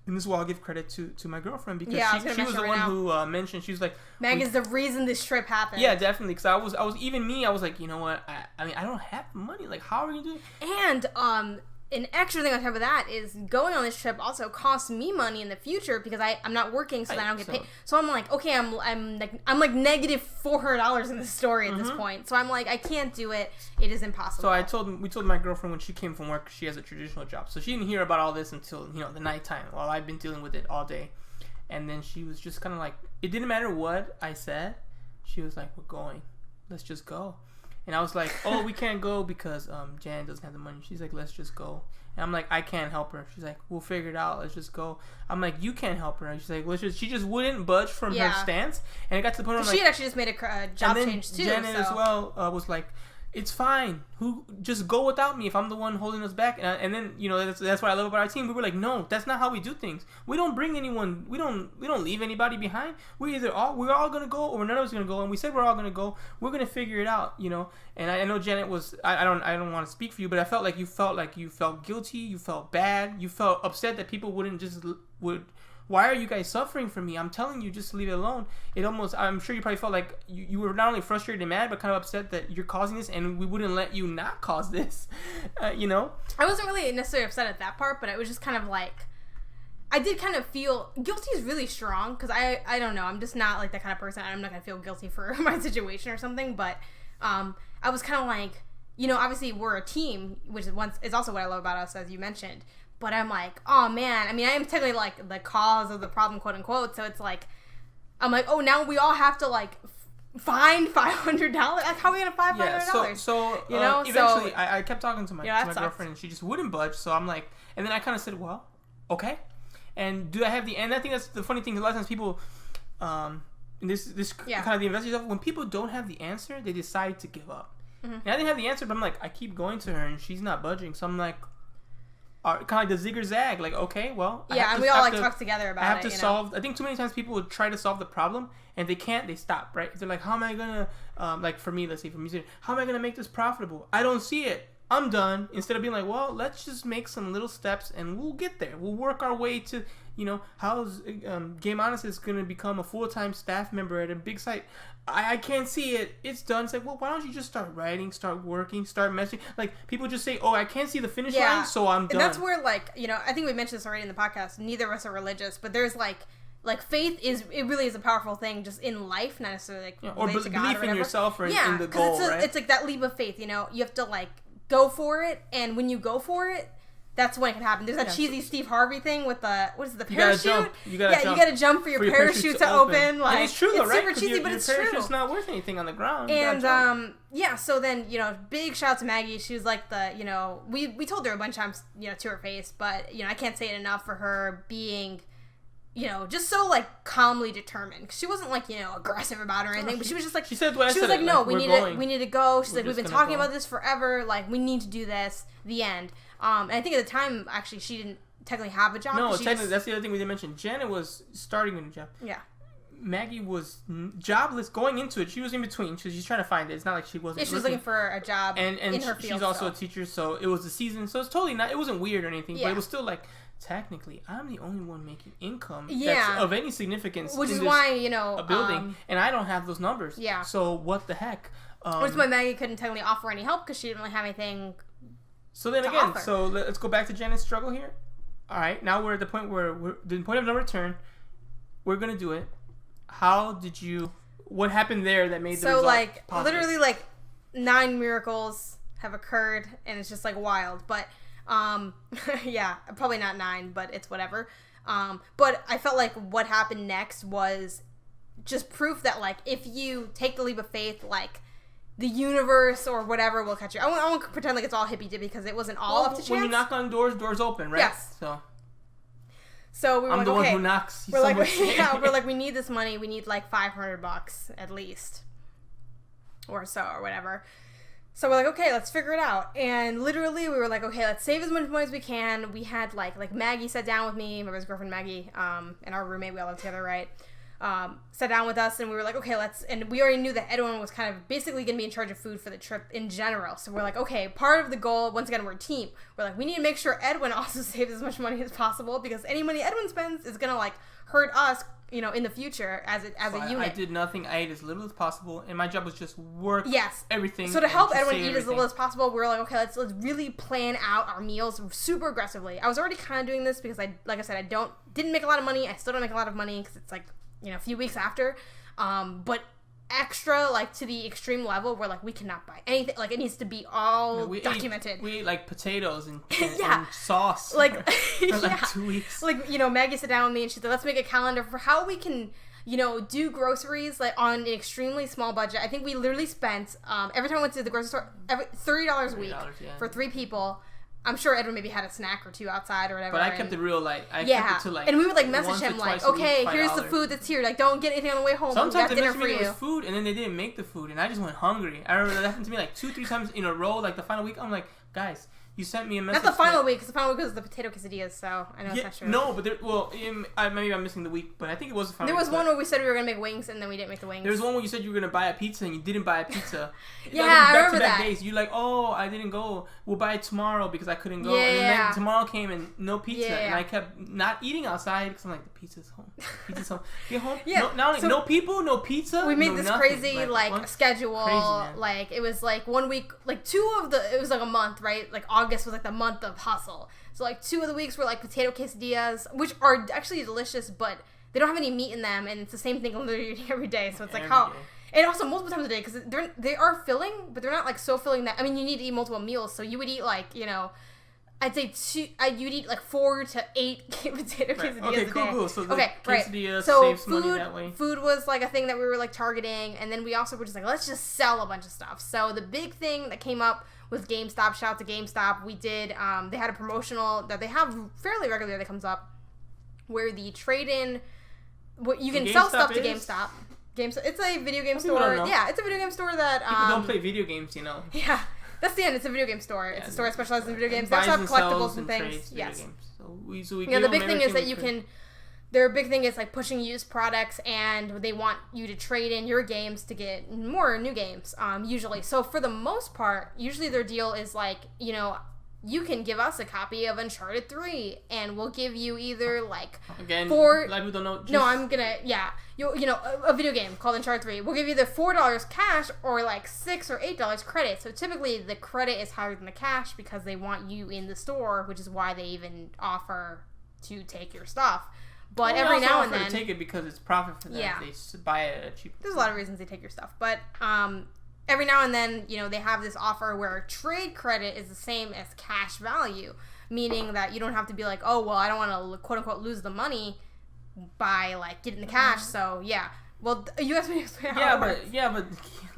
And this is why I'll give credit to my girlfriend because she was the one who mentioned, she was like, Meg is the reason this trip happened. Yeah, definitely. Because I was even me. I was like, you know what? I mean, I don't have money. Like, how are you doing? And an extra thing on top of that is going on this trip also costs me money in the future because I'm not working, so then I don't get paid. So I'm like, okay, I'm like negative $400 in the story at this point. So I'm like, I can't do it. It is impossible. So we told my girlfriend when she came from work, she has a traditional job, so she didn't hear about all this until the nighttime while I've been dealing with it all day. And then she was just kind of like, it didn't matter what I said. She was like, we're going. Let's just go. And I was like, oh, we can't go because Jan doesn't have the money. She's like, let's just go. And I'm like, I can't help her. She's like, we'll figure it out. Let's just go. I'm like, you can't help her. And she's like, she just wouldn't budge from her stance. And it got to the point where she had actually just made a job change too. Janet as well was like, it's fine. Just go without me if I'm the one holding us back. And then that's what I love about our team. We were like, no, that's not how we do things. We don't bring anyone. We don't leave anybody behind. We're all gonna go or none of us gonna go. And we said we're all gonna go. We're gonna figure it out. And I know Janet was. I don't want to speak for you, but I felt like you felt guilty. You felt bad. You felt upset that people would. Why are you guys suffering for me? I'm telling you, just leave it alone. I'm sure you probably felt like you were not only frustrated and mad, but kind of upset that you're causing this and we wouldn't let you not cause this, I wasn't really necessarily upset at that part, but it was just kind of like, I did kind of feel, guilty is really strong, because I don't know, I'm just not like that kind of person. I'm not going to feel guilty for my situation or something, but I was kind of like, obviously we're a team, which is also what I love about us, as you mentioned. But I'm like, oh man, I mean, I am technically like the cause of the problem, quote unquote. So it's like, I'm like, oh, now we all have to like find $500. Like, how are we gonna find $500? So eventually, I kept talking to my girlfriend, and she just wouldn't budge. So I'm like, and then I kind of said, well, okay. And do I have the? And I think that's the funny thing. A lot of times people, kind of the investor stuff. When people don't have the answer, they decide to give up. Mm-hmm. And I didn't have the answer, but I'm like, I keep going to her, and she's not budging. So I'm like. Kind of like the zig or zag, like, okay, well, we all talk together about it. I have to solve. I think too many times people would try to solve the problem and they can't. They stop, right? They're like, how am I gonna, like for me, let's say for music, how am I gonna make this profitable? I don't see it. I'm done. Instead of being like, well, let's just make some little steps and we'll get there. We'll work our way to, how's Game Honest is gonna become a full-time staff member at a big site. I can't see it. It's done. It's like, well, why don't you just start writing, start working, start messaging? Like, people just say, oh, I can't see the finish line, so I'm done. And that's where, like, I think we mentioned this already in the podcast. Neither of us are religious, but there's, like faith it really is a powerful thing just in life, not necessarily, like, or belief in yourself or in the goal, right? It's like that leap of faith, you have to, like, go for it, and when you go for it, that's when it can happen. There's that cheesy Steve Harvey thing with the parachute? You gotta jump for your parachute to open. Like, and it's true though, right? Super cheesy, but it's true. Your parachute's not worth anything on the ground. And so then, big shout out to Maggie. She was like we told her a bunch of times, to her face, but I can't say it enough for her being just so, like, calmly determined. Cause she wasn't, like, aggressive about it or anything, but she was just like, she said what I said. She was like, no, we need to go. She's like, we've been talking about this forever. Like, we need to do this. The end. And I think at the time, actually, she didn't technically have a job. No, technically, that's the other thing we didn't mention. Janet was starting a new job. Yeah. Maggie was jobless going into it. She was in between. She's trying to find it. It's not like she wasn't. Yeah, she was looking for a job in her field. She's also a teacher, so it was the season. So it's totally not. It wasn't weird or anything, but it was still like, technically, I'm the only one making income that's of any significance. Which is why, a building, and I don't have those numbers. Yeah. So what the heck? Which is why Maggie couldn't technically offer any help because she didn't really have anything. So then again, so let's go back to Janet's struggle here. All right, now we're at the point where the point of no return. We're gonna do it. What happened there that made the result positive? Literally, like, 9 miracles have occurred, and it's just, like, wild. But, yeah, probably not 9, but it's whatever. But I felt like what happened next was just proof that, like, if you take the leap of faith, like, the universe or whatever will catch you. I won't pretend like it's all hippy-dippy because it wasn't all up to chance. When you knock on doors open, right? Yes. So we were I'm the one who knocks. We're like, we need this money. We need like $500 at least, or so, or whatever. So we're like, okay, let's figure it out. And literally, we were like, okay, let's save as much money as we can. We had like Maggie sat down with me, my best girlfriend Maggie, and our roommate. We all lived together, right? Sat down with us, and we were like, okay, and we already knew that Edwin was kind of basically going to be in charge of food for the trip in general. So we're like, okay, part of the goal, once again, we're a team. We're like, we need to make sure Edwin also saves as much money as possible, because any money Edwin spends is going to, like, hurt us in the future as a unit. I did nothing. I ate as little as possible, and my job was just work. Yes. Everything. So to help Edwin eat everything. as little as possible, we were like, okay, let's really plan out our meals super aggressively. I was already kind of doing this because like I said, I didn't make a lot of money. I still don't make a lot of money because it's like a few weeks after, but extra like to the extreme level where like we cannot buy anything, like it needs to be all documented. We ate like potatoes and yeah. and sauce like for like 2 weeks. Like Maggie sat down with me and she said, let's make a calendar for how we can do groceries like on an extremely small budget. I think we literally spent every time we went to the grocery store $30 a week for 3 people. I'm sure Edwin maybe had a snack or 2 outside or whatever. But I kept it real light. I kept it to like. And we would like message him like, okay, here's the food that's here. Like, don't get anything on the way home. Sometimes we they got dinner for mentioned you. it was food, and then they didn't make the food, and I just went hungry. I remember that happened to me like 2-3 times in a row. Like the final week, I'm like, guys, you sent me a message. Not the final week, because the final week was the potato quesadillas. So I know it's not true. No, but maybe I'm missing the week, but I think it was the final. There was week, one where we said we were gonna make wings, and then we didn't make the wings. There was one where you said you were gonna buy a pizza, and you didn't buy a pizza. Yeah, I remember that. Days. You like, oh, I didn't go. We'll buy it tomorrow because I couldn't go. Yeah, and then tomorrow came and no pizza, Yeah. and I kept not eating outside because I'm like, the pizza's home. Pizza's home. Get home. Yeah. No people, no pizza. We made no this nothing. crazy like schedule. Crazy, like it was like 1 week, like it was like a month, right? Like August was like the month of hustle. So like 2 of the weeks were like potato quesadillas, which are actually delicious, but they don't have any meat in them, and it's the same thing literally every day. So it's like Every day. and also multiple times a day because they are filling, but they're not like so filling that you need to eat multiple meals. So you would eat like I'd say you'd eat like 4 to 8 potato quesadillas Okay, a day. cool. So the quesadilla So saves money that way. Food was like a thing that we were like targeting, and then we also were just like, let's just sell a bunch of stuff. So the big thing that came up was GameStop. Shout out to GameStop. We did. They had a promotional that they have fairly regularly that comes up, where the trade-in, you can sell stuff to GameStop. GameStop. It's a video game store. Yeah, it's a video game store that people don't play video games, Yeah. That's the end. It's a video game store. It's a store that specializes in video games. They Buys also have and collectibles sells and trades things. Yes. Games. So we the big thing is that you can. Their big thing is like pushing used products, and they want you to trade in your games to get more new games. Usually, so for the most part, usually their deal is like you can give us a copy of Uncharted 3, and we'll give you either like again like we don't know. No, I'm gonna a video game called Uncharted 3. We'll give you the $4 cash or like $6 or $8 credit. So typically the credit is higher than the cash because they want you in the store, which is why they even offer to take your stuff. But every now and then, take it because it's profit for them. Yeah. They buy it at a cheaper. There's a lot of reasons they take your stuff, but every now and then, they have this offer where trade credit is the same as cash value, meaning that you don't have to be like, oh well, I don't want to quote unquote lose the money by like getting the cash. So yeah, well, you asked me to explain how it works. but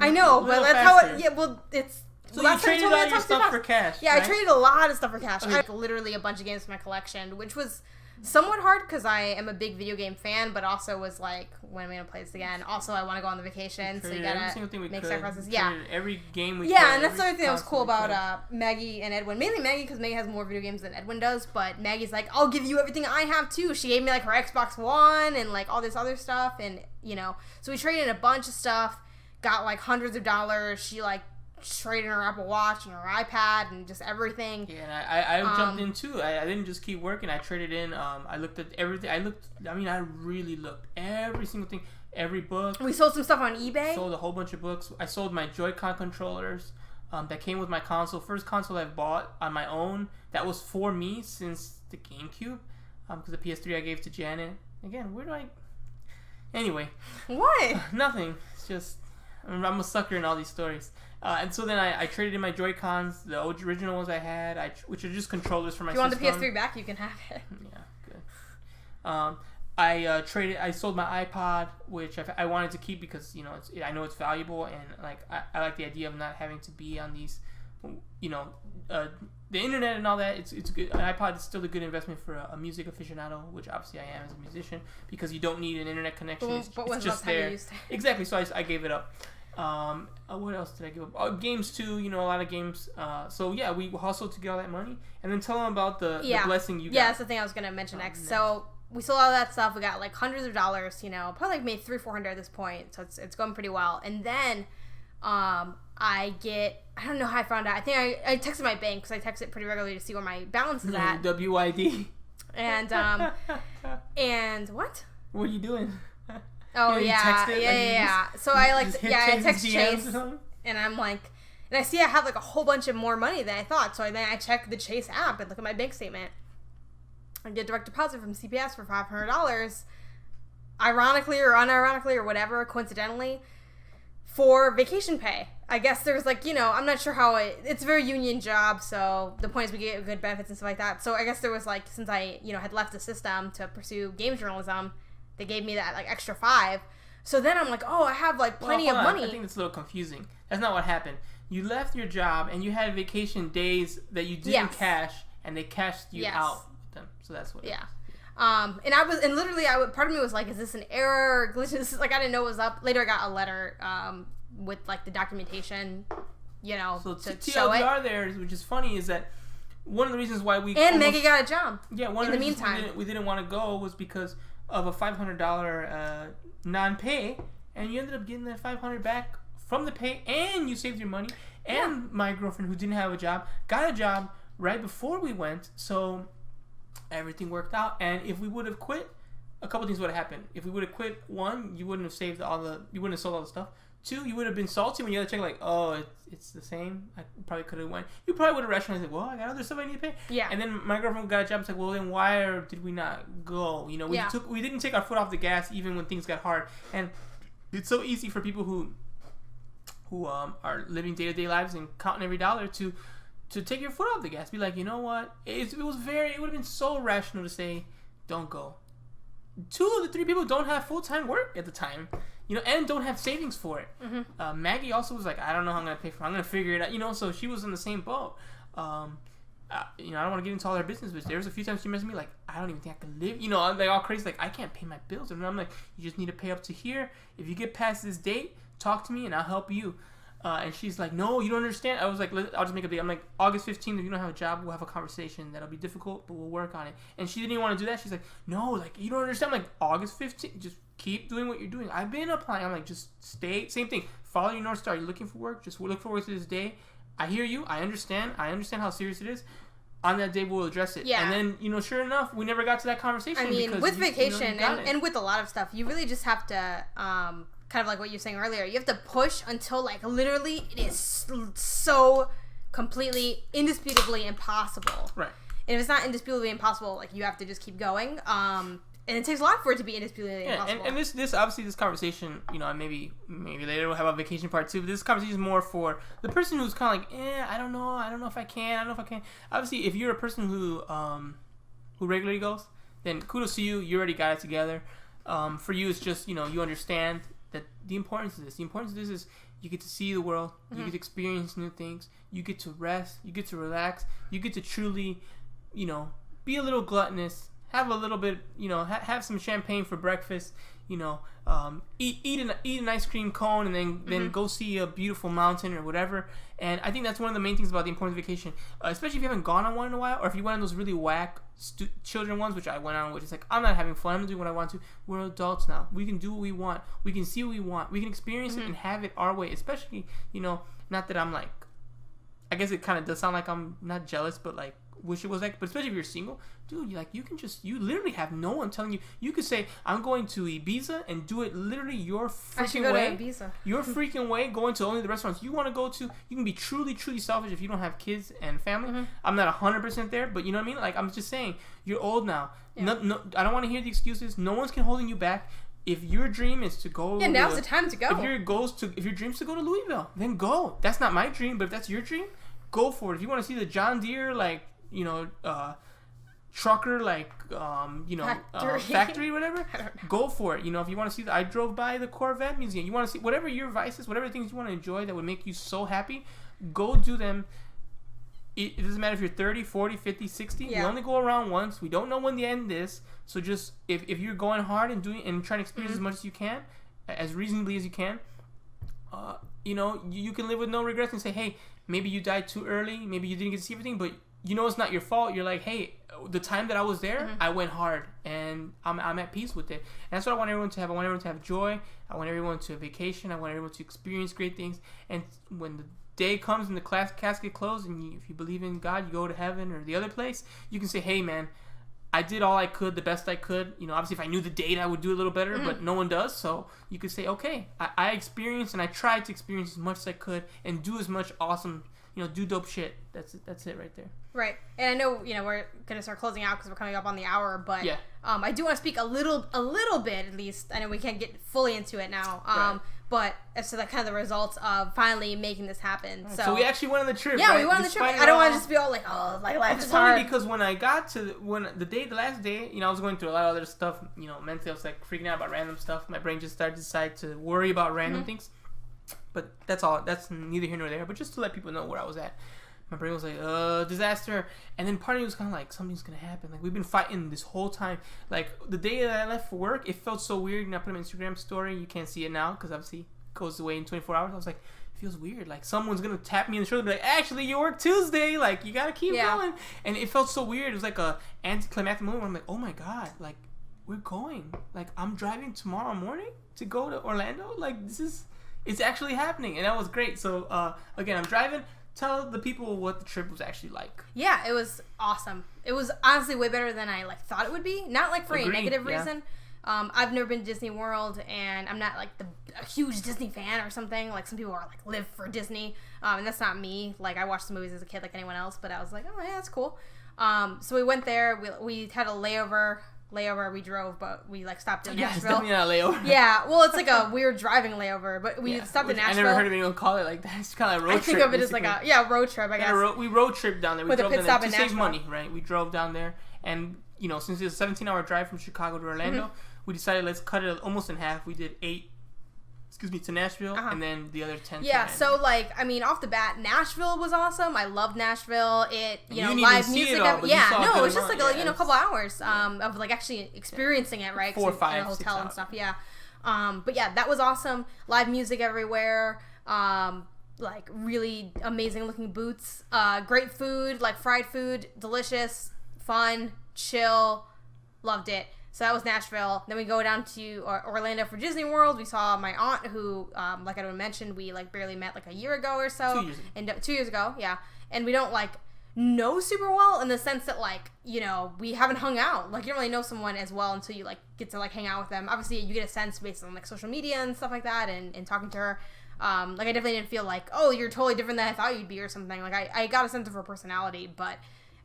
I know, but that's how it. Yeah, well, it's. So you traded all your stuff for cash. Yeah, right? I traded a lot of stuff for cash. Okay. I had literally a bunch of games from my collection, which was somewhat hard because I am a big video game fan, but also was like, when am I gonna play this again? Also, I want to go on the vacation, so you gotta make sacrifices. Yeah, every game we. Yeah, and that's the other thing that was cool about Maggie and Edwin. Mainly Maggie, because Maggie has more video games than Edwin does. But Maggie's like, I'll give you everything I have too. She gave me like her Xbox One and like all this other stuff, and so we traded in a bunch of stuff, got like hundreds of dollars. She like traded her Apple Watch and her iPad and just everything. Yeah, and I jumped in too. I didn't just keep working. I traded in. I looked at everything. I really looked every single thing, every book. We sold some stuff on eBay. Sold a whole bunch of books. I sold my Joy-Con controllers that came with my console. First console I've bought on my own that was for me since the GameCube. Because the PS3 I gave to Janet. Again, where do I? Anyway. What? Nothing. It's just I'm a sucker in all these stories. And so then I traded in my Joy-Cons, the original ones I had, which are just controllers for my system. If you want the PS3 back, you can have it. Yeah, good. I sold my iPod, which I wanted to keep because, I know it's valuable, and like I like the idea of not having to be on these, the internet and all that. It's good. An iPod is still a good investment for a music aficionado, which obviously I am as a musician, because you don't need an internet connection. It's just there. Exactly. So I gave it up. What else did I give up? Games too, a lot of games. So yeah, we hustled to get all that money, and then tell them about the blessing you got. Yeah, that's the thing I was gonna mention next. So we sold all that stuff. We got like hundreds of dollars. Probably like made $300-400 at this point. So it's going pretty well. And then, I don't know how I found out. I think I texted my bank because I text it pretty regularly to see where my balance is at. WID. And and what? What are you doing? Oh, you yeah. text it, Yeah. So I text DMs Chase, or something? and I'm like, and I see I have like a whole bunch of more money than I thought. So then I check the Chase app and look at my bank statement. I get direct deposit from CPS for $500, ironically or unironically or whatever, coincidentally, for vacation pay. I guess there's like, I'm not sure how it's a very union job, so the point is we get good benefits and stuff like that. So I guess there was like, since I, had left the system to pursue games journalism, they gave me that like extra $5. So then I'm like, oh, I have like plenty of money. I think it's a little confusing. That's not what happened. You left your job and you had vacation days that you didn't cash, and they cashed you out with them. So that's what. Yeah. And literally, part of me was like, is this an error or glitch? This is like, I didn't know what was up. Later, I got a letter with like the documentation, So to show it. TLDR there, which is funny, is that one of the reasons why we and Maggie got a job. Yeah, one of the reasons we didn't want to go was because of a $500 non-pay, and you ended up getting that $500 back from the pay, and you saved your money. And my girlfriend, who didn't have a job, got a job right before we went, so everything worked out. And if we would have quit, a couple things would have happened. If we would have quit, one, you wouldn't have you wouldn't have sold all the stuff. Two, you would have been salty when you had to check, like, oh, it's the same. I probably could have went. You probably would have rationalized, like, well, I got other stuff I need to pay. Yeah. And then my girlfriend got a job. It's like, well, then why did we not go? We didn't take our foot off the gas even when things got hard. And it's so easy for people who are living day-to-day lives and counting every dollar to take your foot off the gas. Be like, you know what? It would have been so rational to say, don't go. 2 of the 3 people don't have full-time work at the time. And don't have savings for it. Mm-hmm. Maggie also was like, I don't know how I'm going to pay for it. I'm going to figure it out. So she was in the same boat. I don't want to get into all her business, but there was a few times she messaged me like, I don't even think I can live. I'm like all crazy, like, I can't pay my bills. And I'm like, you just need to pay up to here. If you get past this date, talk to me and I'll help you. And she's like, no, you don't understand. I was like, I'll just make a date. I'm like, August 15th, if you don't have a job, we'll have a conversation. That'll be difficult, but we'll work on it. And she didn't even want to do that. She's like, no, like, you don't understand. I'm like, August 15th, just keep doing what you're doing. I've been applying. I'm like, just stay. Same thing. Follow your North Star. You're looking for work. Just look forward to this day. I hear you. I understand how serious it is. On that day, we'll address it. Yeah. And then, sure enough, we never got to that conversation. I mean, with vacation and with a lot of stuff, you really just have to, kind of like what you were saying earlier, you have to push until, like, literally it is so completely, indisputably impossible. Right. And if it's not indisputably impossible, like, you have to just keep going. And it takes a lot for it to be indisputably impossible. And this obviously this conversation, maybe later we'll have a vacation part 2, but this conversation is more for the person who's kind of like, I don't know if I can. Obviously, if you're a person who regularly goes, then kudos to you. You already got it together. For you, it's just, you understand that the importance of this. The importance of this is you get to see the world. Mm-hmm. You get to experience new things. You get to rest. You get to relax. You get to truly, be a little gluttonous. Have a little bit, have some champagne for breakfast. Eat an ice cream cone, and then go see a beautiful mountain or whatever. And I think that's one of the main things about the importance of vacation, especially if you haven't gone on one in a while, or if you went on those really whack children ones, which I went on, which is like, I'm not having fun. I'm doing what I want to. We're adults now. We can do what we want. We can see what we want. We can experience it and have it our way. Especially, not that I'm like, I guess it kind of does sound like I'm not jealous, but like, wish it was like, but especially if you're single, dude, you literally have no one telling you. You could say, I'm going to Ibiza and do it literally your freaking way. To Ibiza. Your freaking way, going to only the restaurants you want to go to. You can be truly, truly selfish if you don't have kids and family. Mm-hmm. I'm not 100% there, but you know what I mean? Like, I'm just saying, you're old now. Yeah. No, I don't want to hear the excuses. No one's holding you back. If your dream is to go, now's the time to go. If your dream's to go to Louisville, then go. That's not my dream, but if that's your dream, go for it. If you want to see the John Deere, like, trucker, like, factory, whatever, go for it. If you want to see I drove by the Corvette Museum, you want to see whatever your vices, whatever things you want to enjoy that would make you so happy, go do them. It doesn't matter if you're 30, 40, 50, 60. Yeah. We only go around once. We don't know when the end is. So just, if you're going hard and doing and trying to experience as much as you can, as reasonably as you can, you can live with no regrets and say, hey, maybe you died too early. Maybe you didn't get to see everything, but it's not your fault. You're like, hey, the time that I was there, I went hard, and I'm at peace with it. And that's what I want everyone to have. I want everyone to have joy. I want everyone to vacation. I want everyone to experience great things. And when the day comes and the casket closed, and if you believe in God, you go to heaven or the other place, you can say, hey, man, I did all I could, the best I could. You know, obviously if I knew the date, I would do a little better, but no one does. So you could say, okay, I experienced and I tried to experience as much as I could and do as much awesome, do dope shit. That's it right there. Right. And I know, we're going to start closing out because we're coming up on the hour, but yeah. I do want to speak a little bit, at least. I know we can't get fully into it now. Right. But as to the kind of the results of finally making this happen. Right. So we actually went on the trip. Yeah, right? we went on the trip. I don't want to just be all like, oh, like life is hard. It's funny because when I got to the last day, I was going through a lot of other stuff. Mentally I was like freaking out about random stuff. My brain just started to decide to worry about random things. But that's all. That's neither here nor there. But just to let people know where I was at. My brain was like, disaster. And then part of me was kind of like, something's going to happen. Like, we've been fighting this whole time. Like, the day that I left for work, it felt so weird. And I put on my Instagram story. You can't see it now because obviously it goes away in 24 hours. I was like, it feels weird. Like, someone's going to tap me in the shoulder and be like, actually, you work Tuesday. Like, you got to keep going. And it felt so weird. It was like a anticlimactic moment where I'm like, oh my God. Like, we're going. Like, I'm driving tomorrow morning to go to Orlando. Like, it's actually happening. And that was great. So, again, I'm driving. Tell the people what the trip was actually like. Yeah, it was awesome. It was honestly way better than I thought it would be. Not for a negative reason. I've never been to Disney World, and I'm not a huge Disney fan or something. Like some people are live for Disney, and that's not me. Like I watched the movies as a kid like anyone else, but I was like, oh yeah, that's cool. So we went there. We had a layover. We drove, but we stopped in Nashville. Yeah, it's definitely not a layover. Yeah, well, it's like a weird driving layover, but we stopped in Nashville. I never heard of anyone call it like that. It's kind of like a road trip. I think of it as a road trip, I guess. We road trip down there. We with drove a pit down stop there in to Nashville. save money, right? We drove down there, and since it's a 17-hour drive from Chicago to Orlando, we decided let's cut it almost in half. We did 8. To Nashville, and then the other 10 Yeah, so, off the bat, Nashville was awesome. I loved Nashville. Live music. It was just a couple hours of, actually experiencing it, right? 4 or 5, in a hotel 6 and stuff, yeah. But, yeah, that was awesome. Live music everywhere. Really amazing-looking booths. Great food, fried food, delicious, fun, chill. Loved it. So that was Nashville. Then we go down to Orlando for Disney World. We saw my aunt who, like I mentioned, we barely met a year ago or so. 2 years ago. And 2 years ago, yeah. And we don't know super well in the sense that we haven't hung out. You don't really know someone as well until you get to hang out with them. Obviously, you get a sense based on social media and stuff like that, and talking to her. I definitely didn't feel oh, you're totally different than I thought you'd be or something. I got a sense of her personality, but.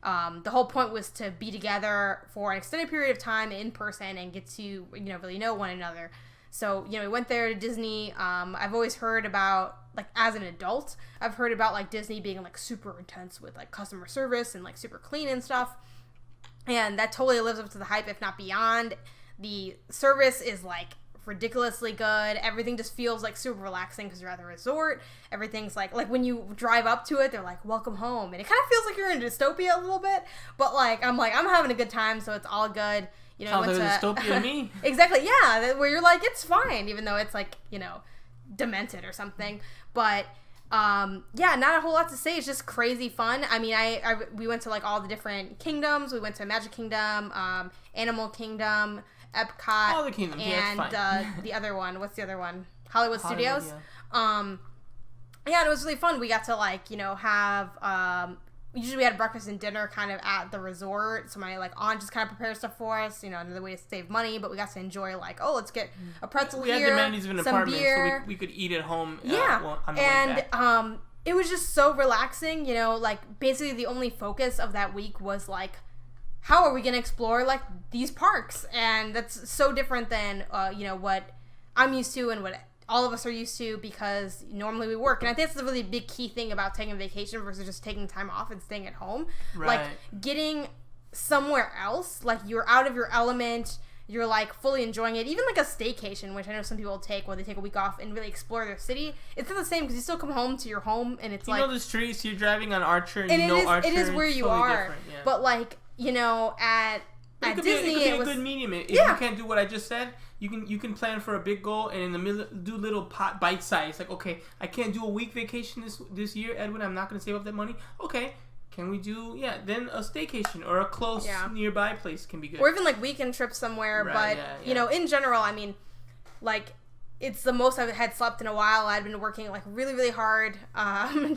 The whole point was to be together for an extended period of time in person and get to, really know one another. So, we went there to Disney. I've always heard about, as an adult, I've heard about, Disney being, super intense with, customer service and, super clean and stuff. And that totally lives up to the hype, if not beyond. The service is, ridiculously good. Everything just feels super relaxing because you're at the resort. Everything's when you drive up to it, they're welcome home, and it kind of feels like you're in a dystopia a little bit, but I'm having a good time, so it's all good. Sounds like a dystopia to me. Exactly, yeah, where you're it's fine, even though it's demented or something. But yeah, not a whole lot to say. It's just crazy fun. I mean, we went to all the different kingdoms. We went to Magic Kingdom, Animal Kingdom, Epcot, all the kingdoms, and the other one. What's the other one? Hollywood Studios. Yeah. Yeah, and it was really fun. We got to have usually we had breakfast and dinner kind of at the resort. So my aunt just kind of prepared stuff for us. Another way to save money, but we got to enjoy let's get a pretzel here. We had the amenities of an apartment, beer. So we could eat at home. Yeah, on the way back. It was just so relaxing. Basically the only focus of that week was how are we going to explore these parks? And that's so different than what I'm used to and what all of us are used to, because normally we work. And I think that's a really big key thing about taking a vacation versus just taking time off and staying at home. Right. Getting somewhere else, you're out of your element, you're fully enjoying it. Even a staycation, which I know some people take where they take a week off and really explore their city. It's not the same because you still come home to your home and it's the streets, you're driving on Archer and Archer. It is where you totally are. Yeah. But at Disney, it could be a good medium. If you can't do what I just said, you can plan for a big goal and in the middle do little bite size. Okay, I can't do a week vacation this year, Edwin. I'm not going to save up that money. Okay, can we do then a staycation or a close nearby place can be good. Or even weekend trips somewhere. Right, but in general, I mean, it's the most I had slept in a while. I'd been working like really, really hard,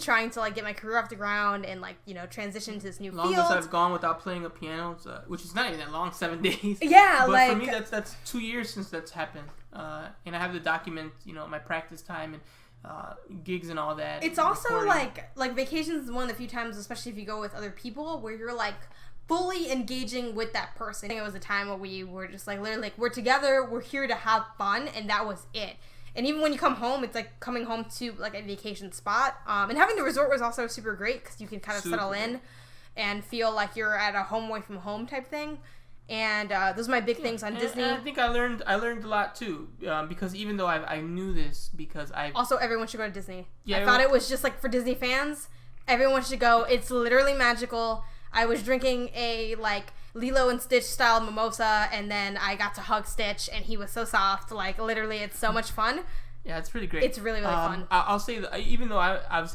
trying to like get my career off the ground and like, you know, transition to this new field. Longest I've gone without playing a piano, which is not even that long, 7 days. Yeah, but like, for me, that's 2 years since that's happened. And I have to document, you know, my practice time and gigs and all that. It's also like vacations is one of the few times, especially if you go with other people, where you're like fully engaging with that person. I think it was a time where we were just like literally like, we're together, we're here to have fun, and that was it. And even when you come home, it's like coming home to like a vacation spot. And having the resort was also super great because you can kind of settle in and feel like you're at a home away from home type thing. And those are my big things on Disney. And I think I learned a lot too, because even though I knew this, because I also everyone should go to Disney. Yeah, I thought it was just like for Disney fans. Everyone should go. It's literally magical. I was drinking a like Lilo and Stitch style mimosa, and then I got to hug Stitch, and he was so soft. Like literally, it's so much fun. Yeah, it's pretty great. It's really really fun. I'll say that even though I've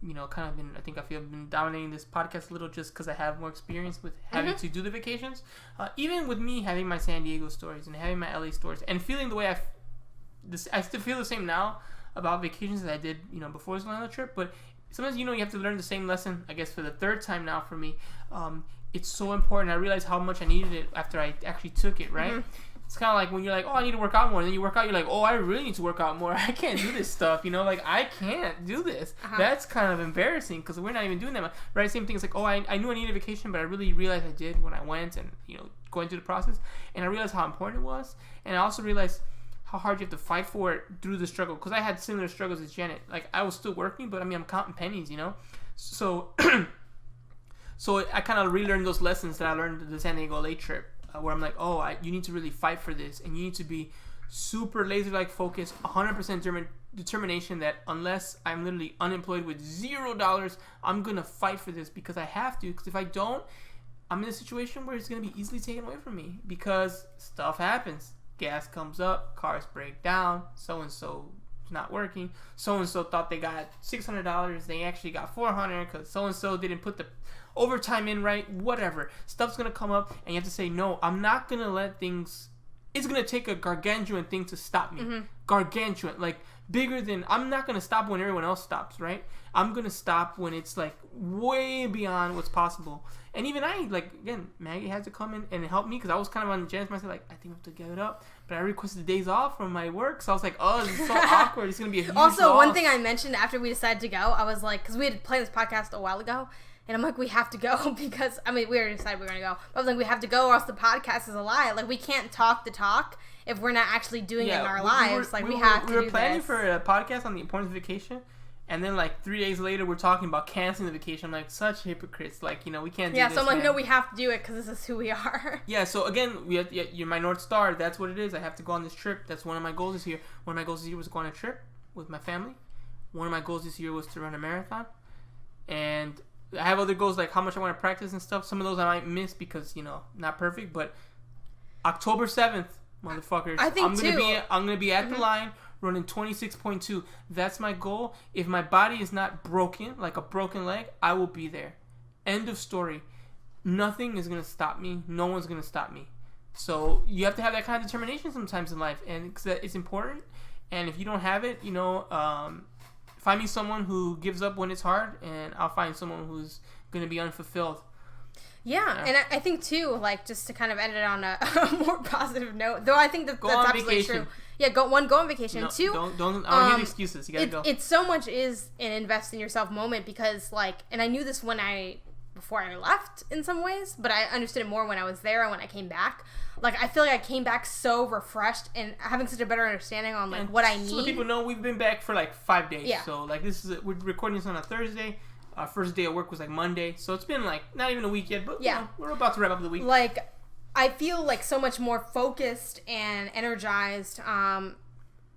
you know kind of been I've been dominating this podcast a little just because I have more experience with having to do the vacations. Even with me having my San Diego stories and having my LA stories and feeling the way I still feel the same now about vacations that I did before this Orlando trip, but. Sometimes, you have to learn the same lesson, I guess, for the third time now for me. It's so important. I realized how much I needed it after I actually took it, right? Mm-hmm. It's kind of like when you're like, oh, I need to work out more. And then you work out, you're like, oh, I really need to work out more. I can't do this stuff, like, I can't do this. Uh-huh. That's kind of embarrassing because we're not even doing that much, right? Same thing. It's like, oh, I knew I needed a vacation, but I really realized I did when I went and, going through the process. And I realized how important it was. And I also realized how hard you have to fight for it through the struggle. Because I had similar struggles as Janet. Like, I was still working, but, I'm counting pennies, So, so I kind of relearned those lessons that I learned the San Diego LA trip. Where I'm like, oh, you need to really fight for this. And you need to be super laser-like focused, 100% determination that unless I'm literally unemployed with $0, I'm going to fight for this because I have to. Because if I don't, I'm in a situation where it's going to be easily taken away from me. Because stuff happens. Gas comes up, cars break down, so-and-so is not working, so-and-so thought they got $600, they actually got $400 because so-and-so didn't put the overtime in right, whatever. Stuff's going to come up, and you have to say, no, I'm not going to let things, it's going to take a gargantuan thing to stop me. Mm-hmm. Gargantuan, like bigger than, I'm not going to stop when everyone else stops, right? I'm going to stop when it's like way beyond what's possible. And even again, Maggie had to come in and help me because I was kind of on Janet's mindset, like, I think we have to give it up. But I requested days off from my work, so I was like, oh, this is so awkward. It's going to be a huge Also, loss. one thing I mentioned after we decided to go, I was like, because we had planned this podcast a while ago, and I'm like, we have to go because, we already decided we were going to go. But I was like, we have to go or else the podcast is a lie. Like, we can't talk the talk if we're not actually doing it in our lives. We have to do this. We were planning for a podcast on the importance of vacation. And then, 3 days later, we're talking about canceling the vacation. I'm like, such hypocrites. we can't do this. Yeah, so I'm like, no, we have to do it because this is who we are. Yeah, so again, you're my North Star. That's what it is. I have to go on this trip. That's one of my goals this year. One of my goals this year was to go on a trip with my family. One of my goals this year was to run a marathon. And I have other goals, like how much I want to practice and stuff. Some of those I might miss because, not perfect. But October 7th, motherfuckers. I think, I'm going to be at the line. Running 26.2. That's my goal. If my body is not broken, like a broken leg, I will be there. End of story. Nothing is going to stop me. No one's going to stop me. So you have to have that kind of determination sometimes in life. And it's important. And if you don't have it, find me someone who gives up when it's hard. And I'll find someone who's going to be unfulfilled. Yeah, and I think too, just to kind of end it on a more positive note, though I think that's absolutely true. Yeah, go on vacation. No, Two, don't I don't hear the excuses. You gotta go. It's so much is an invest in yourself moment because and I knew this before I left in some ways, but I understood it more when I was there and when I came back. I feel like I came back so refreshed and having such a better understanding on what I need. So people know we've been back for 5 days. Yeah. So we're recording this on a Thursday. Our first day of work was Monday, so it's been not even a week yet, but we're about to wrap up the week. I feel so much more focused and energized.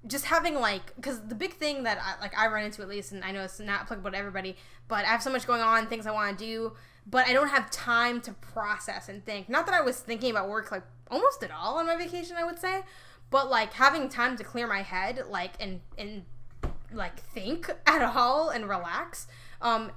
Just having because the big thing that I run into, at least, and I know it's not applicable to everybody, but I have so much going on, things I want to do, but I don't have time to process and think. Not that I was thinking about work almost at all on my vacation, I would say, but having time to clear my head and think at all and relax.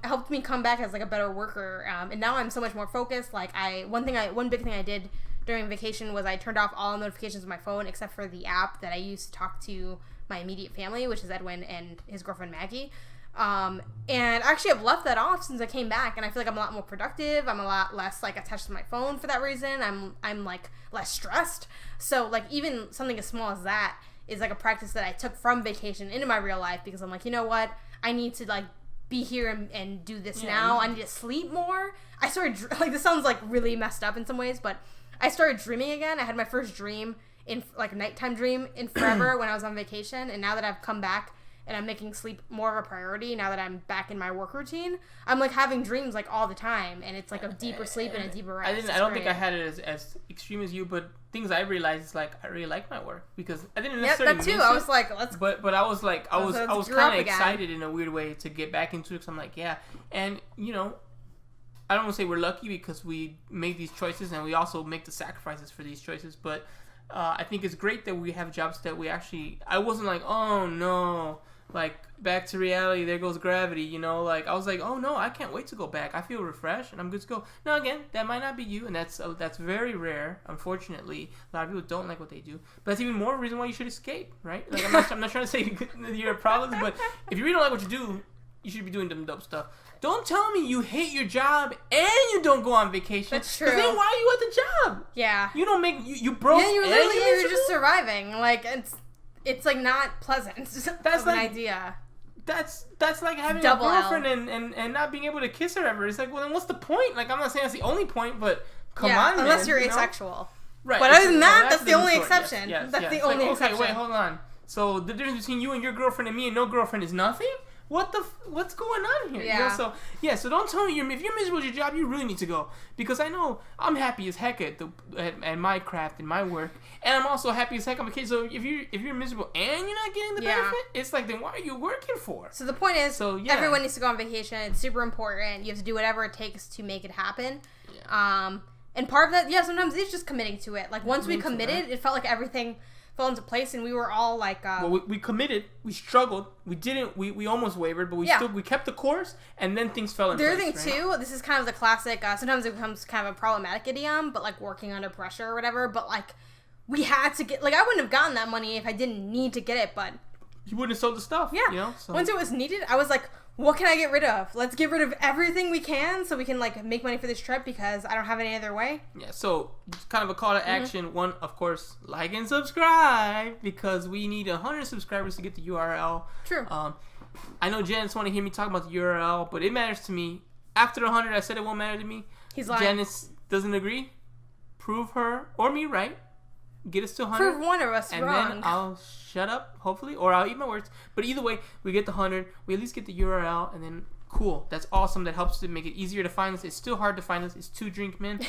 Helped me come back as a better worker, and now I'm so much more focused. One big thing I did during vacation was I turned off all notifications on my phone except for the app that I use to talk to my immediate family, which is Edwin and his girlfriend Maggie. And actually I've left that off since I came back, and I feel like I'm a lot more productive. I'm a lot less like attached to my phone for that reason. I'm like less stressed. So like even something as small as that is like a practice that I took from vacation into my real life, because I'm like, you know what? I need to like be here and do this now. I need to sleep more. I started like, this sounds like really messed up in some ways, but I started dreaming again. I had my first dream in like a nighttime dream in forever when I was on vacation, and now that I've come back and I'm making sleep more of a priority, now that I'm back in my work routine, I'm like having dreams like all the time, and it's like a deeper sleep and a deeper rest. I don't think I had it as extreme as you, but things I realized is like I really like my work, because I didn't necessarily that too. I was like, let's. But I was like I was kind of excited in a weird way to get back into it, because I'm like, yeah, and you know, I don't want to say we're lucky because we make these choices and we also make the sacrifices for these choices, but I think it's great that we have jobs that we actually. I wasn't like, oh no. Like, back to reality, there goes gravity, you know? Like, I was like, oh, no, I can't wait to go back. I feel refreshed, and I'm good to go. Now, again, that might not be you, and that's very rare, unfortunately. A lot of people don't like what they do. But that's even more reason why you should escape, right? Like, I'm not trying to say you're a problem, but if you really don't like what you do, you should be doing dumb dope stuff. Don't tell me you hate your job and you don't go on vacation. That's true. Then why are you at the job? Yeah. You don't make... You broke. Yeah, you're just surviving. Like, it's like not pleasant. That's like an idea. That's like having Double a girlfriend and not being able to kiss her ever. It's like, well, then what's the point? Like, I'm not saying that's the only point, but come on, unless you're you know? Asexual. Right. But other than that, that's the only exception. Yes, that's the only exception. Okay, wait, hold on. So the difference between you and your girlfriend and me and no girlfriend is nothing? What's going on here? Yeah. You know, so don't tell me if you're miserable at your job, you really need to go, because I know I'm happy as heck at my craft and my work, and I'm also happy as heck on vacation. So if you're miserable and you're not getting the benefit, it's like, then why are you working for? So the point is, everyone needs to go on vacation. It's super important. You have to do whatever it takes to make it happen. Yeah. And part of that, sometimes it's just committing to it. Like once we committed, it felt like everything fell into place, and we were all like well, we committed, we struggled, we almost wavered, but we kept the course, and then things fell into place. The other thing too, this is kind of the classic, sometimes it becomes kind of a problematic idiom, but like working under pressure or whatever, but like we had to get, like I wouldn't have gotten that money if I didn't need to get it, but you wouldn't have sold the stuff. Yeah. You know? So. Once it was needed, I was like, what can I get rid of? Let's get rid of everything we can so we can like make money for this trip, because I don't have any other way. Yeah, so kind of a call to action. One, of course, like and subscribe, because we need 100 subscribers to get the URL. True. I know Janice want to hear me talk about the URL, but it matters to me. After 100, I said it won't matter to me. He's lying. Janice doesn't agree. Prove her or me right. Get us to 100. Prove one of us and wrong. And then I'll shut up, hopefully, or I'll eat my words. But either way, we get the 100. We at least get the URL, and then cool. That's awesome. That helps to make it easier to find us. It's still hard to find us. It's 2 Drink Men.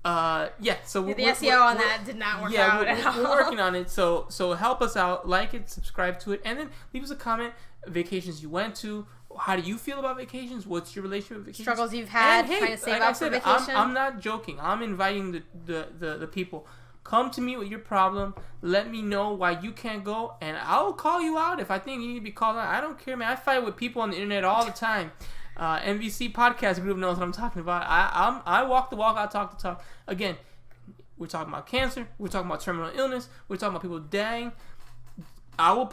So the SEO on that did not work out at all. We're working on it. So help us out. Like it, subscribe to it, and then leave us a comment. Vacations you went to. How do you feel about vacations? What's your relationship with vacations? Struggles you've had trying to save up for vacation. I'm not joking. I'm inviting the people. Come to me with your problem. Let me know why you can't go, and I'll call you out if I think you need to be called out. I don't care, man. I fight with people on the internet all the time. MVC podcast group knows what I'm talking about. I walk the walk. I talk the talk. Again, we're talking about cancer. We're talking about terminal illness. We're talking about people dying. I will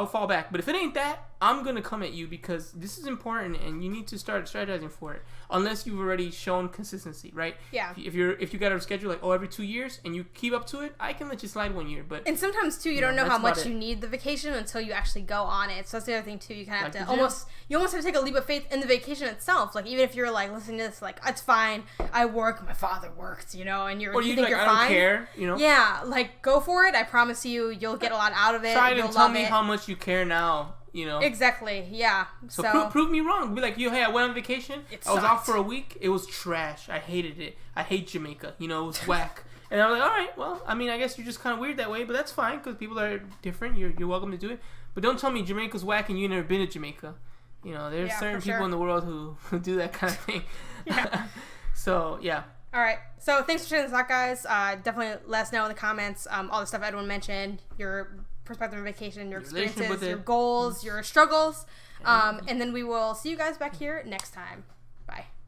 fall back. But if it ain't that, I'm gonna come at you, because this is important and you need to start strategizing for it. Unless you've already shown consistency, right? Yeah. If you got a schedule like every 2 years and you keep up to it, I can let you slide 1 year. But and sometimes too, you don't know how much you need the vacation until you actually go on it. So that's the other thing too. You kind of have to almost have to take a leap of faith in the vacation itself. Like even if you're like listening to this, like it's fine. I work. My father works. You know, and you think like, you're I fine. don't care. You know. Yeah, like go for it. I promise you, you'll get a lot out of it. Try to tell me how much you care now. You know. Exactly. Yeah. So prove me wrong. Be like, hey, I went on vacation. I was off for a week. It was trash. I hated it. I hate Jamaica. You know, it was whack. And I'm like, all right, well, I mean, I guess you're just kind of weird that way, but that's fine, because people are different. You're welcome to do it. But don't tell me Jamaica's whack and you've never been to Jamaica. You know, there's certain people in the world who do that kind of thing. Yeah. So, yeah. All right. So thanks for sharing this out, guys. Definitely let us know in the comments all the stuff Edwin mentioned, your perspective on vacation, your experiences, your goals, your struggles. And then we will see you guys back here next time.